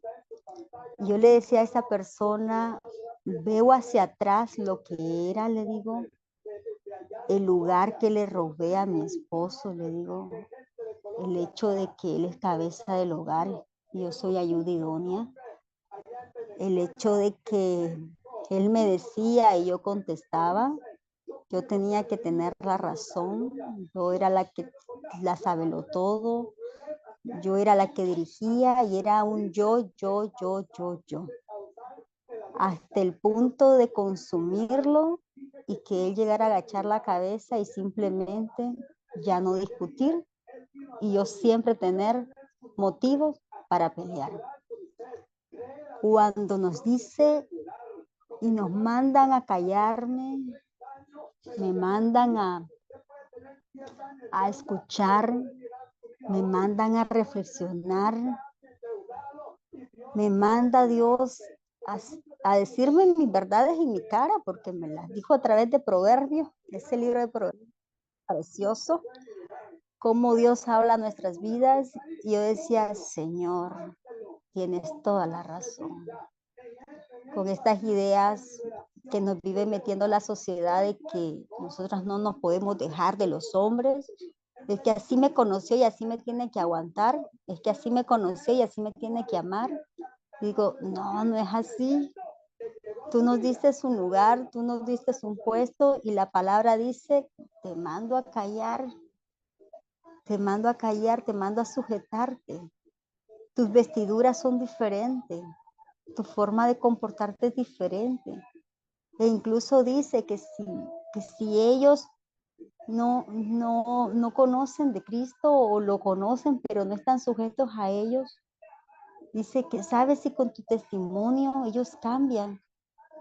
Yo le decía a esa persona, veo hacia atrás lo que era, le digo, el lugar que le robé a mi esposo, le digo, el hecho de que él es cabeza del hogar y yo soy ayuda idónea, el hecho de que él me decía y yo contestaba, yo tenía que tener la razón, yo era la que la sabelo todo, yo era la que dirigía y era un yo. Hasta el punto de consumirlo y que él llegara a agachar la cabeza y simplemente ya no discutir y yo siempre tener motivos para pelear. Cuando nos dice y nos mandan a callarme, me mandan a escuchar, me mandan a reflexionar, me manda Dios a decirme mis verdades en mi cara, porque me las dijo a través de Proverbios, ese libro de Proverbios precioso, cómo Dios habla a nuestras vidas. Y yo decía, Señor, tienes toda la razón. Con estas ideas que nos vive metiendo la sociedad de que nosotras no nos podemos dejar de los hombres, es que así me conoció y así me tiene que aguantar, es que así me conoció y así me tiene que amar. Digo, no, no es así. Tú nos diste un lugar, tú nos diste un puesto y la palabra dice, te mando a callar, te mando a callar, te mando a sujetarte. Tus vestiduras son diferentes, tu forma de comportarte es diferente. E incluso dice que si ellos no conocen de Cristo o lo conocen pero no están sujetos a ellos, dice que sabes si con tu testimonio ellos cambian.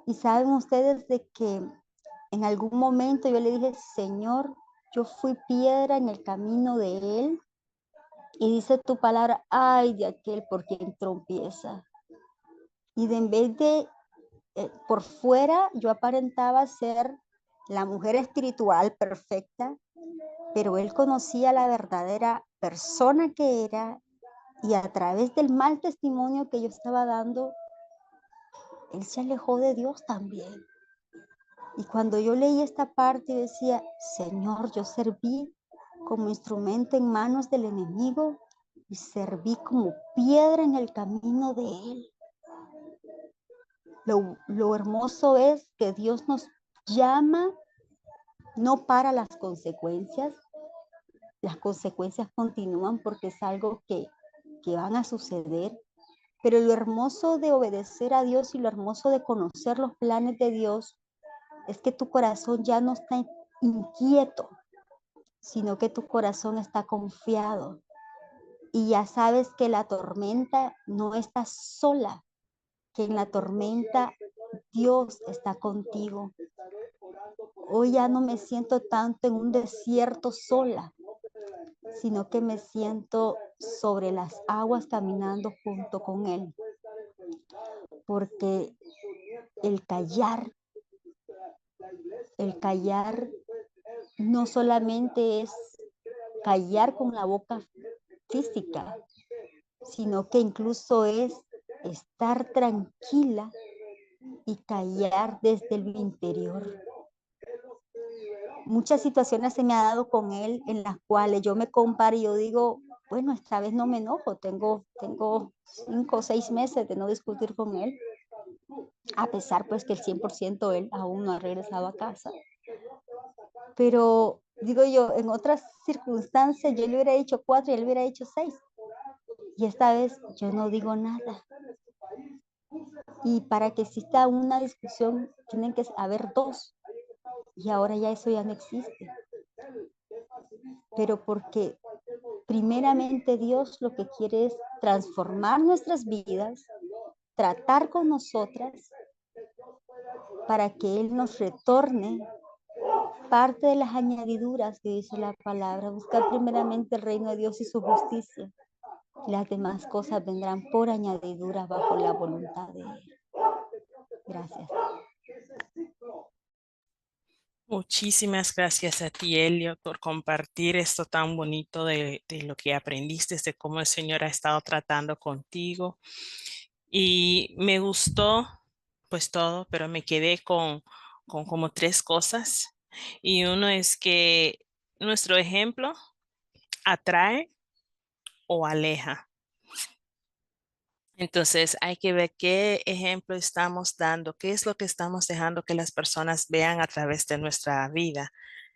Y saben ustedes de que en algún momento yo le dije, Señor, yo fui piedra en el camino de él. Y dice tu palabra, ay de aquel por quien tropieza. Y de en vez de, por fuera, yo aparentaba ser la mujer espiritual perfecta, pero él conocía la verdadera persona que era, y a través del mal testimonio que yo estaba dando, él se alejó de Dios también. Y cuando yo leí esta parte, decía, Señor, yo serví como instrumento en manos del enemigo y serví como piedra en el camino de él. Lo hermoso es que Dios nos llama no para las consecuencias continúan porque es algo que van a suceder, pero lo hermoso de obedecer a Dios y lo hermoso de conocer los planes de Dios es que tu corazón ya no está inquieto, sino que tu corazón está confiado y ya sabes que la tormenta no está sola, que en la tormenta Dios está contigo. Hoy ya no me siento tanto en un desierto sola, sino que me siento sobre las aguas caminando junto con Él. Porque el callar no solamente es callar con la boca física, sino que incluso es estar tranquila y callar desde el interior. Muchas situaciones se me ha dado con él en las cuales yo me comparo y yo digo, bueno, esta vez no me enojo, tengo 5 o 6 meses de no discutir con él, a pesar pues que el 100% él aún no ha regresado a casa. Pero digo yo, en otras circunstancias yo le hubiera dicho 4 y él hubiera dicho 6. Y esta vez yo no digo nada. Y para que exista una discusión tienen que haber 2. Y ahora ya eso ya no existe. Pero porque primeramente Dios lo que quiere es transformar nuestras vidas, tratar con nosotras para que Él nos retorne parte de las añadiduras que dice la palabra. Buscar primeramente el reino de Dios y su justicia. Las demás cosas vendrán por añadidura bajo la voluntad de Él. Gracias. Muchísimas gracias a ti, Elio, por compartir esto tan bonito de lo que aprendiste, de cómo el Señor ha estado tratando contigo. Y me gustó pues todo, pero me quedé con como 3 cosas. Y uno es que nuestro ejemplo atrae o aleja. Entonces hay que ver qué ejemplo estamos dando, qué es lo que estamos dejando que las personas vean a través de nuestra vida.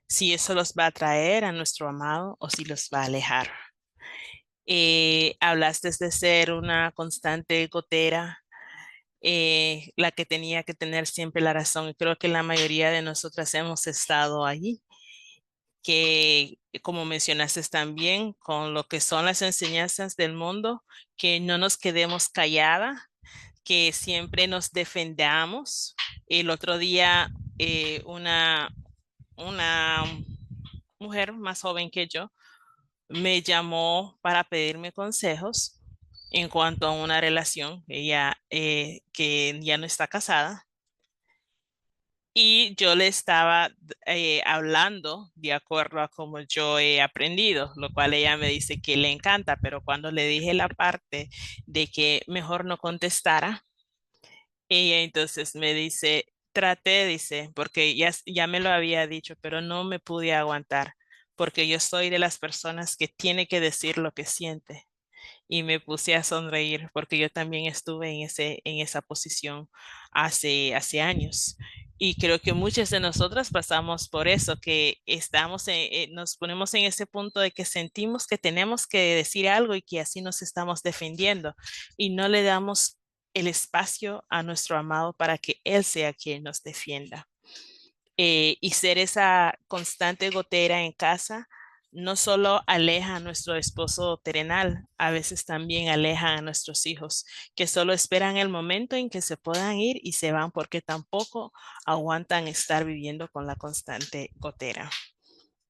Si eso los va a atraer a nuestro amado o si los va a alejar. Hablaste de ser una constante gotera, la que tenía que tener siempre la razón. Y creo que la mayoría de nosotras hemos estado allí, que como mencionaste también, con lo que son las enseñanzas del mundo, que no nos quedemos calladas, que siempre nos defendamos. El otro día, una mujer más joven que yo me llamó para pedirme consejos en cuanto a una relación, ella que ya no está casada, y yo le estaba hablando de acuerdo a como yo he aprendido, lo cual ella me dice que le encanta, pero cuando le dije la parte de que mejor no contestara, ella entonces me dice, traté, dice, porque ya me lo había dicho, pero no me pude aguantar, porque yo soy de las personas que tiene que decir lo que siente. Y me puse a sonreír porque yo también estuve en esa posición hace años. Y creo que muchas de nosotras pasamos por eso, que nos ponemos en ese punto de que sentimos que tenemos que decir algo y que así nos estamos defendiendo y no le damos el espacio a nuestro amado para que Él sea quien nos defienda. Y ser esa constante gotera en casa no solo aleja a nuestro esposo terrenal, a veces también aleja a nuestros hijos, que solo esperan el momento en que se puedan ir y se van porque tampoco aguantan estar viviendo con la constante gotera.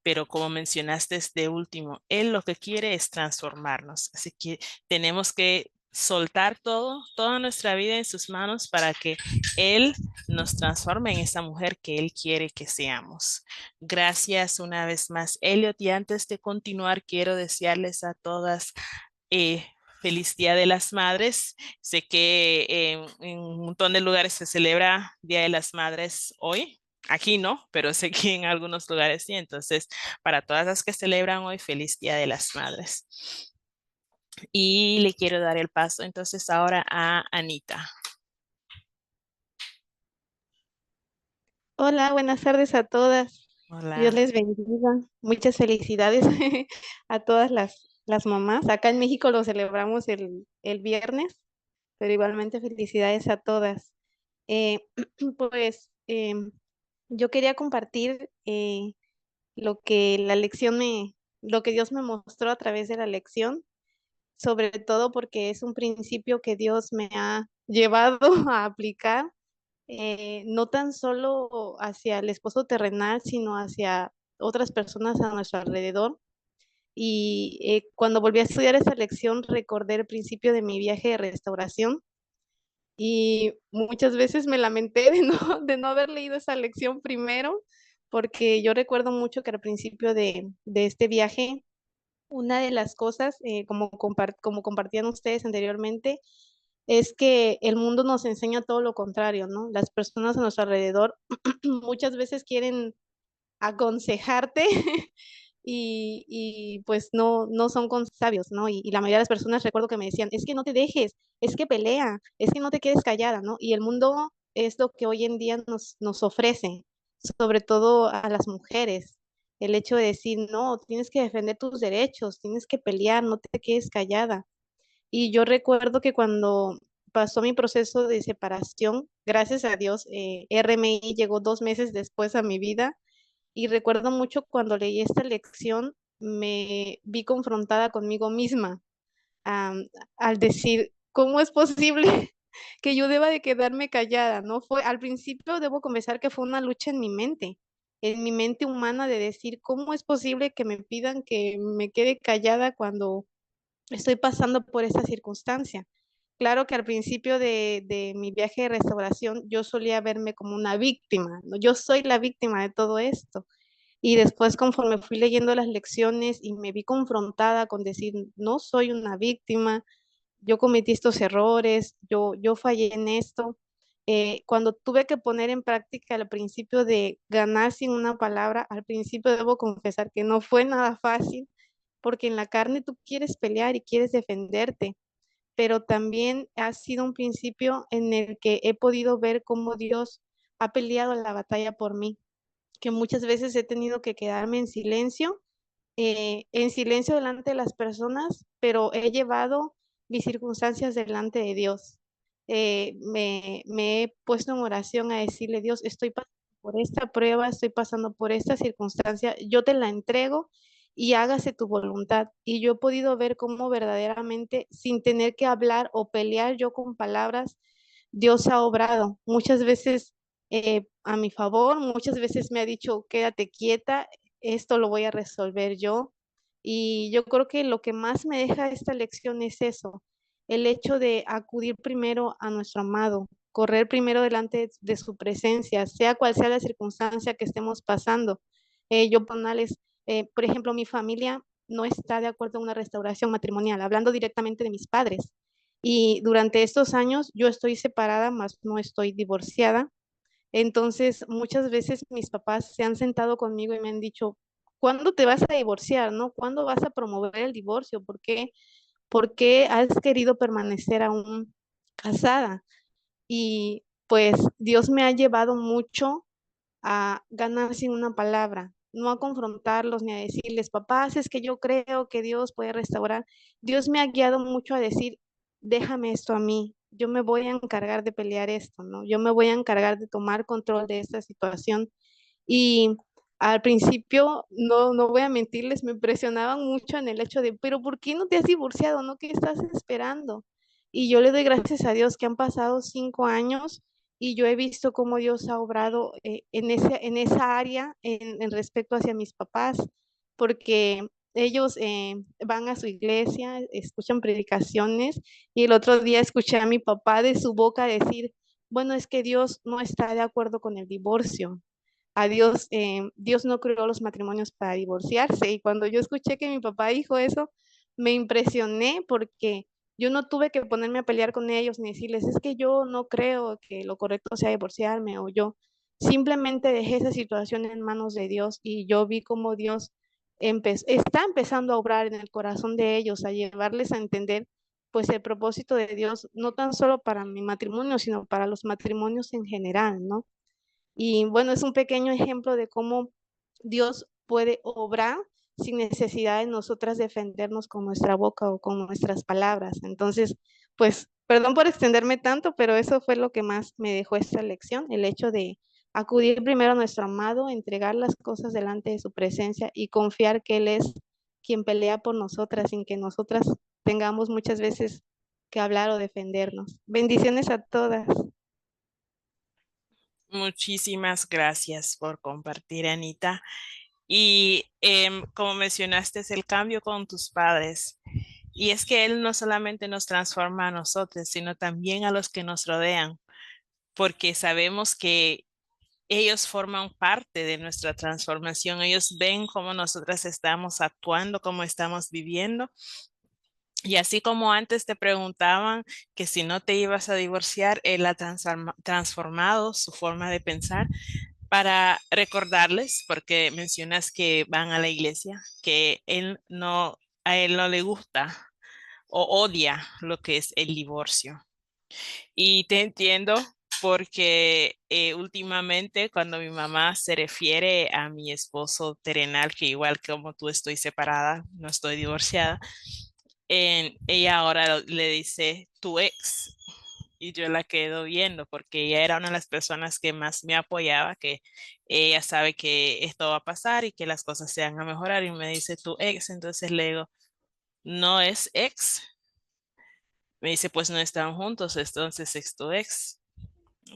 Pero como mencionaste de último, Él lo que quiere es transformarnos. Así que tenemos que soltar toda nuestra vida en sus manos para que Él nos transforme en esa mujer que Él quiere que seamos. Gracias una vez más, Elliot. Y antes de continuar, quiero desearles a todas feliz Día de las Madres. Sé que en un montón de lugares se celebra Día de las Madres hoy. Aquí no, pero sé que en algunos lugares sí. Entonces, para todas las que celebran hoy, feliz Día de las Madres. Y le quiero dar el paso entonces ahora a Anita. Hola, buenas tardes a todas. Dios Hola. les bendiga. Muchas felicidades a todas las mamás. Acá en México lo celebramos el viernes, pero igualmente felicidades a todas. Eh, pues yo quería compartir lo que Dios me mostró a través de la lección, sobre todo porque es un principio que Dios me ha llevado a aplicar no tan solo hacia el esposo terrenal, sino hacia otras personas a nuestro alrededor. Y cuando volví a estudiar esa lección, recordé el principio de mi viaje de restauración y muchas veces me lamenté de no haber leído esa lección primero, porque yo recuerdo mucho que al principio de este viaje, una de las cosas, como compartían ustedes anteriormente, es que el mundo nos enseña todo lo contrario, ¿no? Las personas a nuestro alrededor muchas veces quieren aconsejarte pues no son sabios, ¿no? Y la mayoría de las personas recuerdo que me decían, es que no te dejes, es que pelea, es que no te quedes callada, ¿no? Y el mundo es lo que hoy en día nos ofrece, sobre todo a las mujeres. El hecho de decir, no, tienes que defender tus derechos, tienes que pelear, no te quedes callada. Y yo recuerdo que cuando pasó mi proceso de separación, gracias a Dios, RMI llegó 2 meses después a mi vida y recuerdo mucho cuando leí esta lección, me vi confrontada conmigo misma am, al decir, ¿cómo es posible que yo deba de quedarme callada? ¿No? Al principio debo confesar que fue una lucha en mi mente humana de decir, ¿cómo es posible que me pidan que me quede callada cuando estoy pasando por esta circunstancia? Claro que al principio de mi viaje de restauración yo solía verme como una víctima, ¿no? Yo soy la víctima de todo esto. Y después, conforme fui leyendo las lecciones y me vi confrontada con decir, no soy una víctima, yo cometí estos errores, yo fallé en esto. Cuando tuve que poner en práctica el principio de ganar sin una palabra, al principio debo confesar que no fue nada fácil, porque en la carne tú quieres pelear y quieres defenderte, pero también ha sido un principio en el que he podido ver cómo Dios ha peleado la batalla por mí, que muchas veces he tenido que quedarme en silencio delante de las personas, pero he llevado mis circunstancias delante de Dios. Me he puesto en oración a decirle, Dios, estoy pasando por esta prueba, estoy pasando por esta circunstancia, yo te la entrego y hágase tu voluntad. Y yo he podido ver cómo verdaderamente, sin tener que hablar o pelear yo con palabras, Dios ha obrado. Muchas veces a mi favor, muchas veces me ha dicho, quédate quieta, esto lo voy a resolver yo. Y yo creo que lo que más me deja esta lección es eso, el hecho de acudir primero a nuestro amado, correr primero delante de su presencia, sea cual sea la circunstancia que estemos pasando. Yo ponales, por ejemplo, mi familia no está de acuerdo en una restauración matrimonial, hablando directamente de mis padres. Y durante estos años yo estoy separada, más no estoy divorciada. Entonces, muchas veces mis papás se han sentado conmigo y me han dicho, ¿cuándo te vas a divorciar, no? ¿Cuándo vas a promover el divorcio? ¿Por qué has querido permanecer aún casada? Y pues Dios me ha llevado mucho a ganar sin una palabra, no a confrontarlos ni a decirles, papás, es que yo creo que Dios puede restaurar. Dios me ha guiado mucho a decir, déjame esto a mí, yo me voy a encargar de pelear esto, ¿no? Yo me voy a encargar de tomar control de esta situación. Y al principio, no voy a mentirles, me presionaban mucho en el hecho de, pero ¿por qué no te has divorciado, no? ¿Qué estás esperando? Y yo le doy gracias a Dios que han pasado 5 años y yo he visto cómo Dios ha obrado en esa área en respecto hacia mis papás, porque ellos van a su iglesia, escuchan predicaciones y el otro día escuché a mi papá de su boca decir, bueno, es que Dios no está de acuerdo con el divorcio. A Dios, Dios no creó los matrimonios para divorciarse. Y cuando yo escuché que mi papá dijo eso, me impresioné porque yo no tuve que ponerme a pelear con ellos ni decirles, es que yo no creo que lo correcto sea divorciarme o yo simplemente dejé esa situación en manos de Dios y yo vi cómo Dios está empezando a obrar en el corazón de ellos, a llevarles a entender pues el propósito de Dios, no tan solo para mi matrimonio, sino para los matrimonios en general, ¿no? Y bueno, es un pequeño ejemplo de cómo Dios puede obrar sin necesidad de nosotras defendernos con nuestra boca o con nuestras palabras. Entonces, pues, perdón por extenderme tanto, pero eso fue lo que más me dejó esta lección, el hecho de acudir primero a nuestro amado, entregar las cosas delante de su presencia y confiar que Él es quien pelea por nosotras sin que nosotras tengamos muchas veces que hablar o defendernos. Bendiciones a todas. Muchísimas gracias por compartir, Anita. Y como mencionaste, es el cambio con tus padres. Y es que Él no solamente nos transforma a nosotros, sino también a los que nos rodean, porque sabemos que ellos forman parte de nuestra transformación. Ellos ven cómo nosotras estamos actuando, cómo estamos viviendo. Y así como antes te preguntaban que si no te ibas a divorciar, Él ha transformado su forma de pensar para recordarles, porque mencionas que van a la iglesia, que a Él no le gusta o odia lo que es el divorcio. Y te entiendo porque últimamente cuando mi mamá se refiere a mi esposo terrenal, que igual que como tú estoy separada, no estoy divorciada, ella ahora le dice tu ex. Y yo la quedo viendo porque ella era una de las personas que más me apoyaba, que ella sabe que esto va a pasar y que las cosas se van a mejorar y me dice tu ex. Entonces le digo, no es ex. Me dice, pues no están juntos, entonces es tu ex.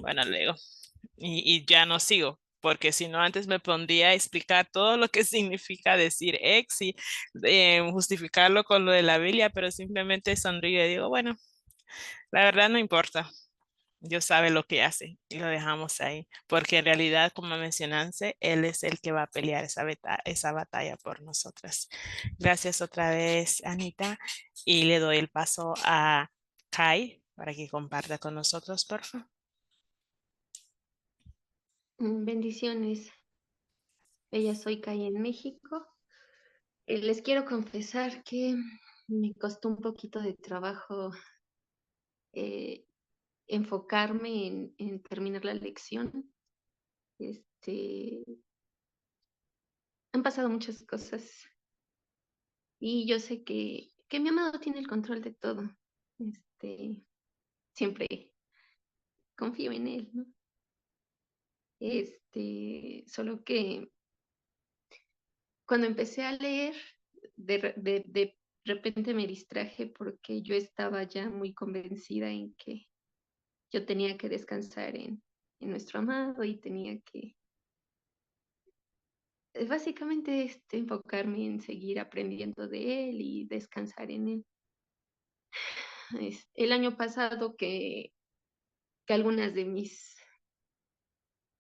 Bueno, le digo, y ya no sigo, porque si no antes me pondría a explicar todo lo que significa decir ex y justificarlo con lo de la Biblia, pero simplemente sonrío y digo, bueno, la verdad no importa. Dios sabe lo que hace y lo dejamos ahí, porque en realidad, como mencionaste, Él es el que va a pelear esa batalla por nosotras. Gracias otra vez, Anita, y le doy el paso a Kai para que comparta con nosotros, por favor. Bendiciones. Ella soy Kai en México. Les quiero confesar que me costó un poquito de trabajo eh, enfocarme en terminar la lección. Han pasado muchas cosas y yo sé que mi amado tiene el control de todo. Siempre confío en él, ¿no? Solo que cuando empecé a leer, de repente me distraje porque yo estaba ya muy convencida en que yo tenía que descansar en nuestro amado y tenía que básicamente enfocarme en seguir aprendiendo de él y descansar en él. El año pasado que algunas de mis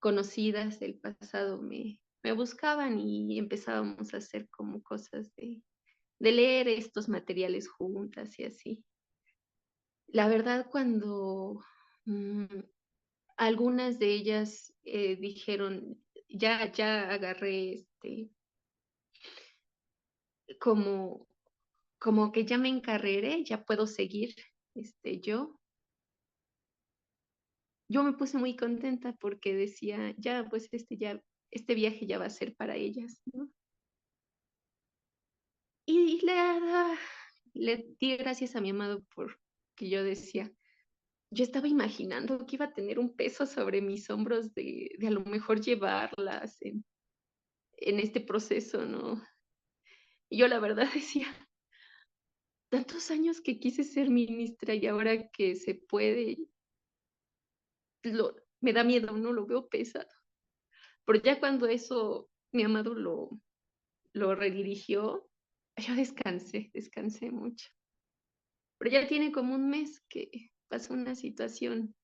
conocidas del pasado me buscaban y empezábamos a hacer como cosas de leer estos materiales juntas y así. La verdad, cuando algunas de ellas dijeron, ya agarré como, como que ya me encarreré, ya puedo seguir yo. Yo me puse muy contenta porque decía, ya, pues este viaje ya va a ser para ellas, ¿no? Y le di gracias a mi amado porque yo decía, yo estaba imaginando que iba a tener un peso sobre mis hombros de a lo mejor llevarlas en este proceso, ¿no? Y yo la verdad decía, tantos años que quise ser ministra y ahora que se puede, me da miedo, no lo veo pesado. Pero ya cuando eso mi amado lo redirigió, yo descansé mucho. Pero ya tiene como un mes que pasó una situación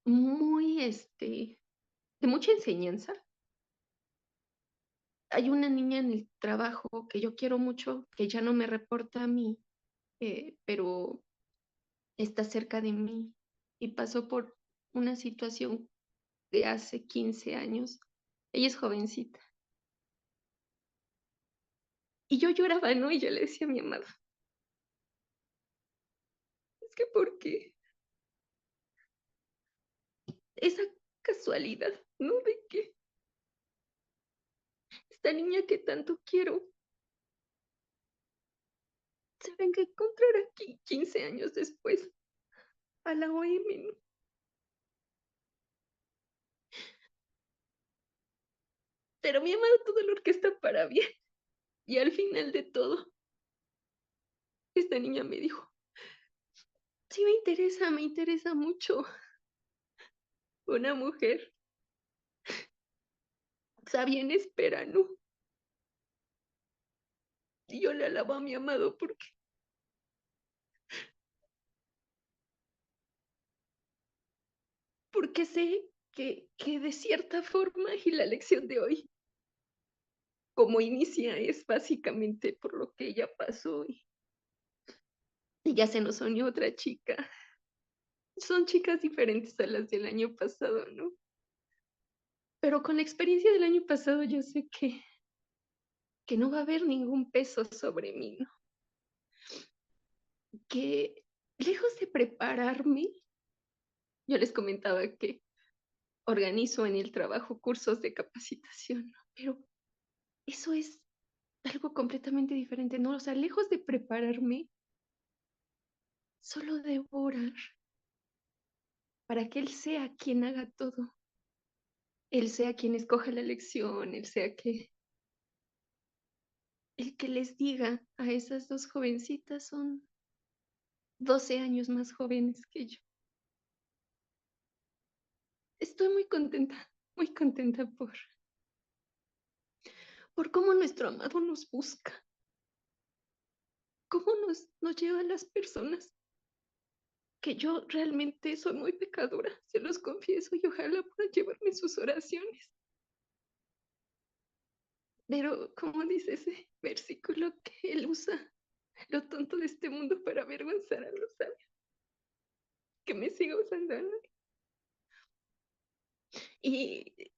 muy, de mucha enseñanza. Hay una niña en el trabajo que yo quiero mucho, que ya no me reporta a mí, pero está cerca de mí y pasó por una situación de hace 15 años. Ella es jovencita. Y yo lloraba, ¿no? Y yo le decía a mi amada, es que ¿por qué? Esa casualidad, ¿no? De que esta niña que tanto quiero se venga a encontrar aquí 15 años después a la OM, ¿no? Pero mi amado todo lo orquesta para bien. Y al final de todo, esta niña me dijo, Sí me interesa mucho. Una mujer sabia en espera, ¿no? Y yo le alabo a mi amado porque sé que de cierta forma y la lección de hoy, como inicia, es básicamente por lo que ella pasó y ya se nos unió otra chica. Son chicas diferentes a las del año pasado, ¿no? Pero con la experiencia del año pasado yo sé que no va a haber ningún peso sobre mí, ¿no? Que lejos de prepararme, yo les comentaba que organizo en el trabajo cursos de capacitación, ¿no? Pero eso es algo completamente diferente, ¿no? O sea, lejos de prepararme, solo debo orar para que Él sea quien haga todo. Él sea quien escoja la lección, Él sea el que les diga a esas dos jovencitas son 12 años más jóvenes que yo. Estoy muy contenta por cómo nuestro amado nos busca, cómo nos lleva a las personas, que yo realmente soy muy pecadora, se los confieso, y ojalá puedan llevarme sus oraciones. Pero, como dice ese versículo, que Él usa lo tonto de este mundo para avergonzar a los sabios, que me siga usando a mí. Y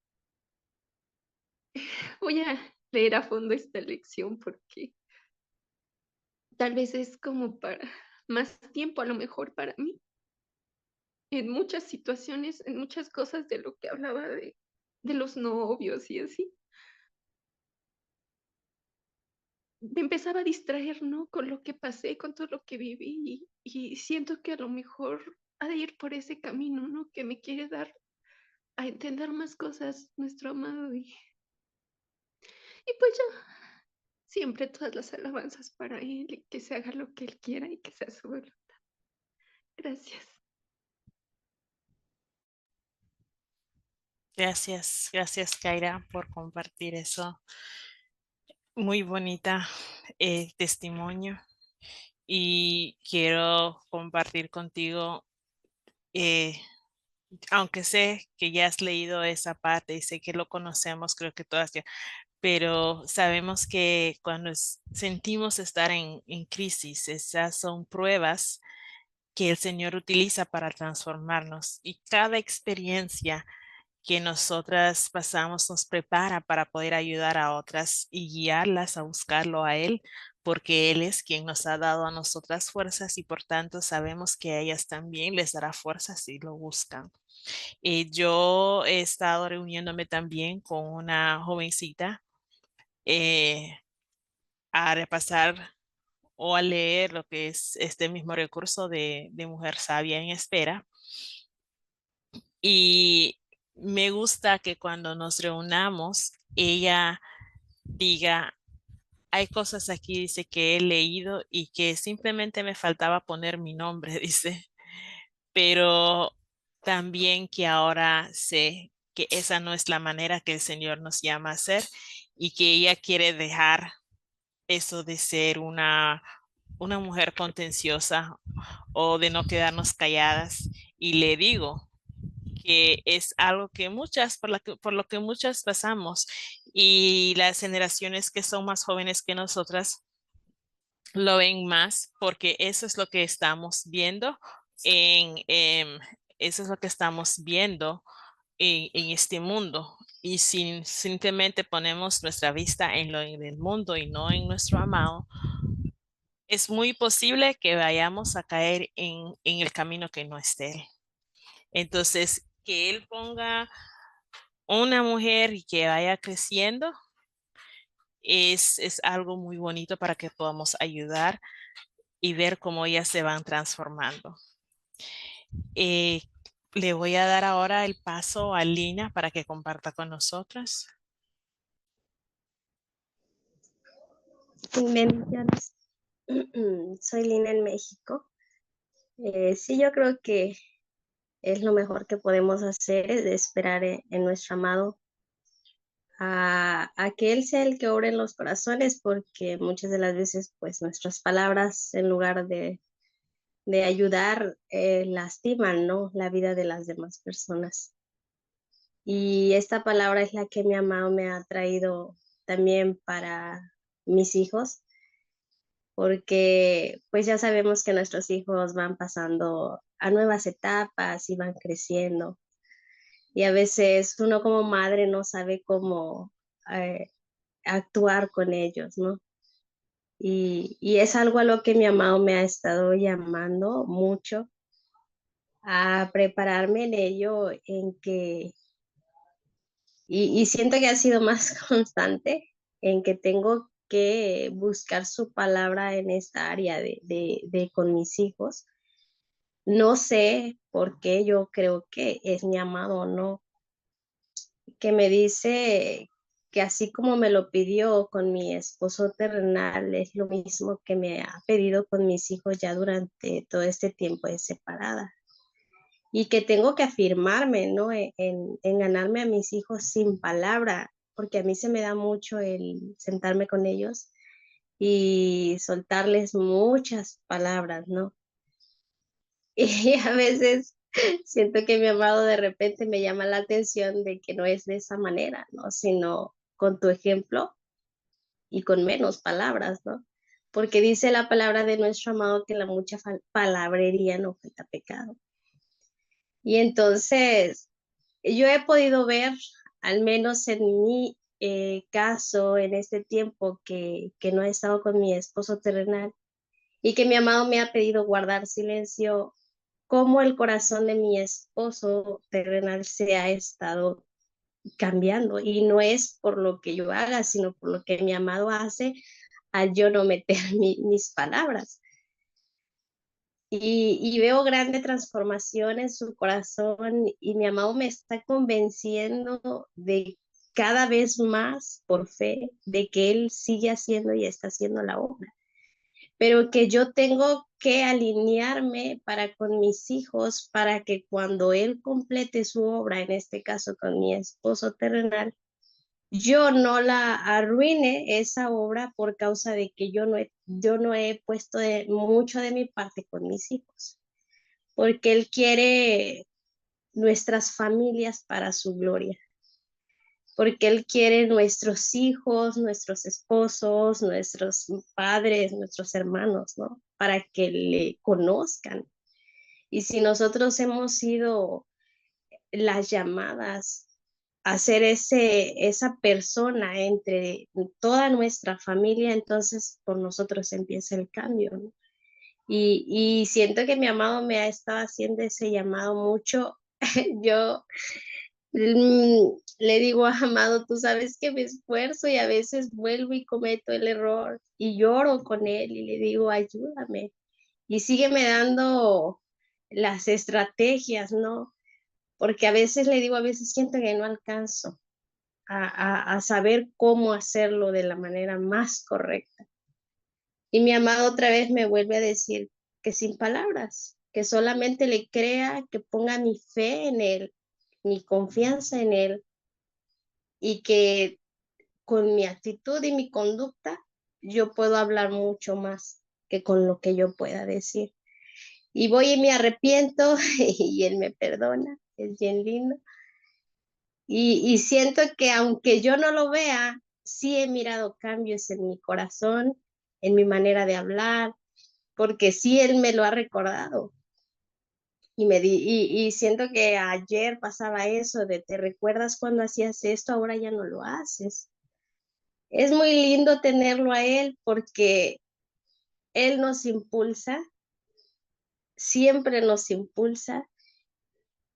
voy a leer a fondo esta lección porque tal vez es como para más tiempo, a lo mejor para mí, en muchas situaciones, en muchas cosas de lo que hablaba de los novios y así. Me empezaba a distraer, ¿no? Con lo que pasé, con todo lo que viví y siento que a lo mejor ha de ir por ese camino, ¿no? Que me quiere dar a entender más cosas nuestro amado y pues ya, siempre todas las alabanzas para Él y que se haga lo que Él quiera y que sea su voluntad. Gracias. Gracias, gracias, Kaira, por compartir eso. Muy bonita testimonio. Y quiero compartir contigo, eh, aunque sé que ya has leído esa parte y sé que lo conocemos, creo que todas ya, pero sabemos que cuando sentimos estar en crisis, esas son pruebas que el Señor utiliza para transformarnos y cada experiencia que nosotras pasamos nos prepara para poder ayudar a otras y guiarlas a buscarlo a Él, porque Él es quien nos ha dado a nosotras fuerzas y por tanto sabemos que a ellas también les dará fuerzas si lo buscan. Yo he estado reuniéndome también con una jovencita eh, a repasar o a leer lo que es este mismo recurso de Mujer Sabia en Espera. Y me gusta que cuando nos reunamos, ella diga, hay cosas aquí, dice, que he leído y que simplemente me faltaba poner mi nombre, dice, pero también que ahora sé que esa no es la manera que el Señor nos llama a hacer y que ella quiere dejar eso de ser una mujer contenciosa o de no quedarnos calladas. Y le digo que es algo que muchas, por lo que muchas pasamos y las generaciones que son más jóvenes que nosotras lo ven más porque eso es lo que estamos viendo eso es lo que estamos viendo en este mundo. Y si simplemente ponemos nuestra vista en lo del mundo y no en nuestro amado, es muy posible que vayamos a caer en el camino que no es de Él. Entonces, que Él ponga una mujer y que vaya creciendo es algo muy bonito para que podamos ayudar y ver cómo ellas se van transformando. Eh, Le voy a dar ahora el paso a Lina para que comparta con nosotras. Bendiciones. Soy Lina en México. Sí, yo creo que es lo mejor que podemos hacer, es de esperar en nuestro amado a que Él sea el que obre en los corazones, porque muchas de las veces, pues nuestras palabras, en lugar de ayudar, lastiman, ¿no? La vida de las demás personas. Y esta palabra es la que mi amado me ha traído también para mis hijos, porque pues ya sabemos que nuestros hijos van pasando a nuevas etapas y van creciendo. Y a veces uno como madre no sabe cómo actuar con ellos, ¿no? Y es algo a lo que mi amado me ha estado llamando mucho a prepararme en ello, y siento que ha sido más constante en que tengo que buscar su palabra en esta área de con mis hijos. No sé por qué, yo creo que es mi amado, ¿no? Que me dice que así como me lo pidió con mi esposo terrenal, es lo mismo que me ha pedido con mis hijos ya durante todo este tiempo de separada. Y que tengo que afirmarme, ¿no? En ganarme a mis hijos sin palabra, porque a mí se me da mucho el sentarme con ellos y soltarles muchas palabras, ¿no? Y a veces siento que mi amado de repente me llama la atención de que no es de esa manera, ¿no? Sino con tu ejemplo y con menos palabras, ¿no? Porque dice la palabra de nuestro amado que la mucha palabrería no quita pecado. Y entonces yo he podido ver, al menos en mi caso, en este tiempo que no he estado con mi esposo terrenal y que mi amado me ha pedido guardar silencio, cómo el corazón de mi esposo terrenal se ha estado cambiando. Y no es por lo que yo haga, sino por lo que mi amado hace al yo no meter mis palabras. Y veo grande transformación en su corazón y mi amado me está convenciendo de cada vez más por fe de que él sigue haciendo y está haciendo la obra, pero que yo tengo que alinearme para con mis hijos para que cuando él complete su obra, en este caso con mi esposo terrenal, yo no la arruine esa obra por causa de que yo no he puesto mucho de mi parte con mis hijos, porque Él quiere nuestras familias para su gloria, porque Él quiere nuestros hijos, nuestros esposos, nuestros padres, nuestros hermanos, ¿no? Para que le conozcan. Y si nosotros hemos sido las llamadas a ser esa persona entre toda nuestra familia, entonces por nosotros empieza el cambio, ¿no? Y siento que mi amado me ha estado haciendo ese llamado mucho. Yo le digo a Amado, tú sabes que me esfuerzo y a veces vuelvo y cometo el error y lloro con él y le digo, ayúdame y sígueme dando las estrategias, ¿no? Porque a veces le digo, a veces siento que no alcanzo a saber cómo hacerlo de la manera más correcta. Y mi amado otra vez me vuelve a decir que sin palabras, que solamente le crea, que ponga mi fe en él, mi confianza en él, y que con mi actitud y mi conducta yo puedo hablar mucho más que con lo que yo pueda decir. Y voy y me arrepiento y él me perdona, es bien lindo. Y siento que aunque yo no lo vea, sí he mirado cambios en mi corazón, en mi manera de hablar, porque sí él me lo ha recordado. Y siento que ayer pasaba eso de te recuerdas cuando hacías esto, ahora ya no lo haces. Es muy lindo tenerlo a él porque él nos impulsa, siempre nos impulsa.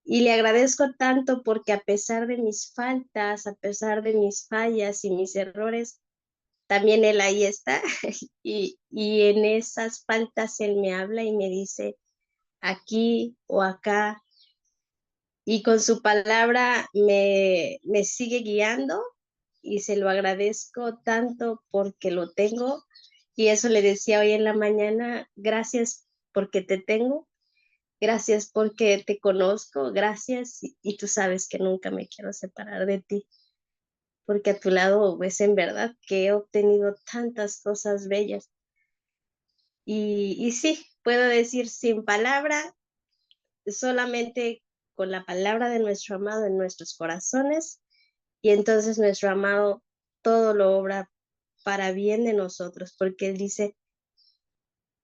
Y le agradezco tanto porque a pesar de mis faltas, a pesar de mis fallas y mis errores, también él ahí está. Y en esas faltas él me habla y me dice aquí o acá. Y con su palabra me sigue guiando y se lo agradezco tanto porque lo tengo. Y eso le decía hoy en la mañana, gracias porque te tengo Gracias porque te conozco, gracias y tú sabes que nunca me quiero separar de ti, porque a tu lado pues en verdad que he obtenido tantas cosas bellas y sí, puedo decir sin palabra, solamente con la palabra de nuestro amado en nuestros corazones y entonces nuestro amado todo lo obra para bien de nosotros, porque Él dice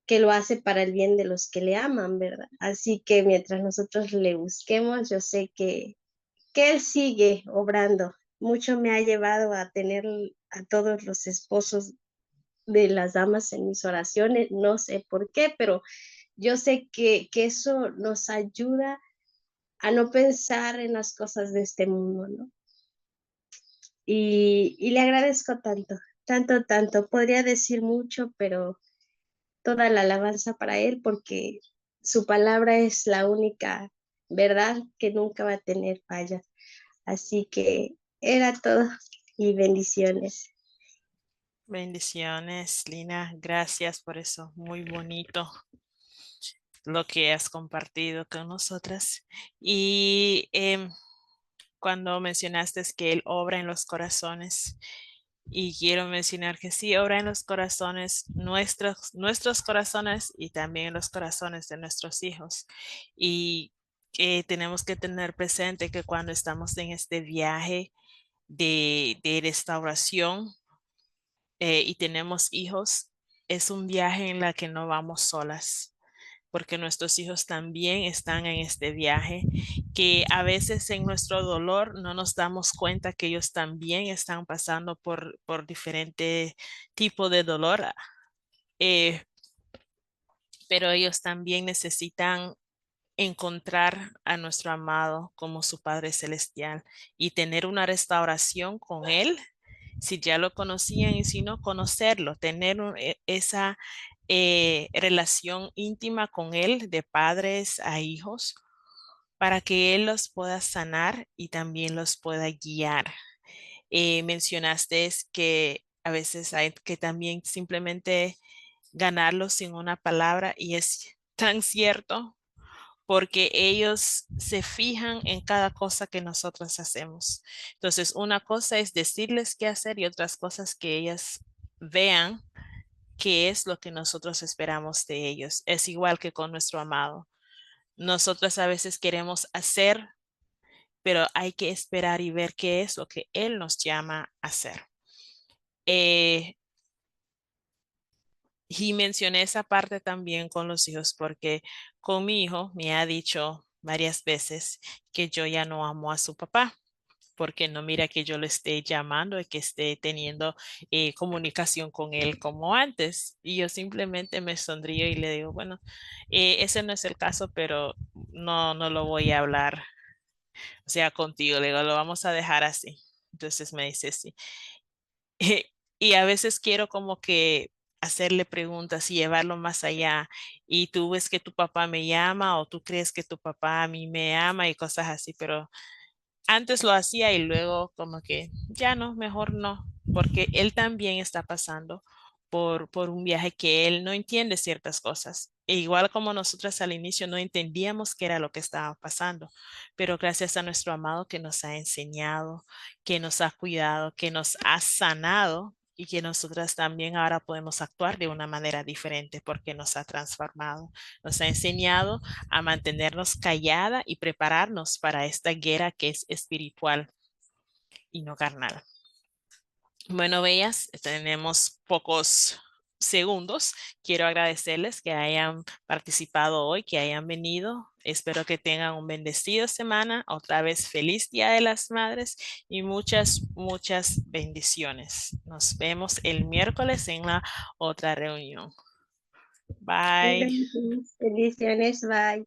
que lo hace para el bien de los que le aman, ¿verdad? Así que mientras nosotros le busquemos, yo sé que Él sigue obrando. Mucho me ha llevado a tener a todos los esposos de las damas en mis oraciones, no sé por qué, pero yo sé que eso nos ayuda a no pensar en las cosas de este mundo, ¿no? Y le agradezco tanto, tanto, tanto. Podría decir mucho, pero toda la alabanza para Él porque su palabra es la única verdad que nunca va a tener fallas. Así que era todo y bendiciones. Bendiciones, Lina. Gracias por eso. Muy bonito lo que has compartido con nosotras. Y cuando mencionaste que Él obra en los corazones, y quiero mencionar que sí, obra en los corazones, nuestros corazones y también en los corazones de nuestros hijos. Y que tenemos que tener presente que cuando estamos en este viaje de restauración y tenemos hijos, es un viaje en la que no vamos solas, porque nuestros hijos también están en este viaje, que a veces en nuestro dolor no nos damos cuenta que ellos también están pasando por diferente tipo de dolor, eh, pero ellos también necesitan encontrar a nuestro amado como su Padre Celestial y tener una restauración con Él, si ya lo conocían y si no, conocerlo, tener esa relación íntima con Él de padres a hijos para que Él los pueda sanar y también los pueda guiar. Mencionaste es que a veces hay que también simplemente ganarlos sin una palabra y es tan cierto porque ellos se fijan en cada cosa que nosotros hacemos. Entonces, una cosa es decirles qué hacer y otras cosas que ellas vean qué es lo que nosotros esperamos de ellos. Es igual que con nuestro amado. Nosotros a veces queremos hacer, pero hay que esperar y ver qué es lo que Él nos llama a hacer. Y mencioné esa parte también con los hijos porque con mi hijo me ha dicho varias veces que yo ya no amo a su papá porque no mira que yo lo esté llamando y que esté teniendo comunicación con él como antes. Y yo simplemente me sonrío y le digo, bueno, ese no es el caso, pero no lo voy a hablar, o sea, contigo. Le digo, lo vamos a dejar así. Entonces me dice, sí. Y a veces quiero como que hacerle preguntas y llevarlo más allá. Y tú ves que tu papá me llama o tú crees que tu papá a mí me ama y cosas así, pero antes lo hacía y luego como que ya no, mejor no, porque él también está pasando por un viaje que él no entiende ciertas cosas. E igual como nosotras al inicio no entendíamos qué era lo que estaba pasando, pero gracias a nuestro amado que nos ha enseñado, que nos ha cuidado, que nos ha sanado y que nosotras también ahora podemos actuar de una manera diferente porque nos ha transformado, nos ha enseñado a mantenernos callada y prepararnos para esta guerra que es espiritual y no carnal. Bueno, bellas, tenemos pocos segundos. Quiero agradecerles que hayan participado hoy, que hayan venido. Espero que tengan un bendecido semana. Otra vez, feliz Día de las Madres y muchas, muchas bendiciones. Nos vemos el miércoles en la otra reunión. Bye. Bendiciones, bye.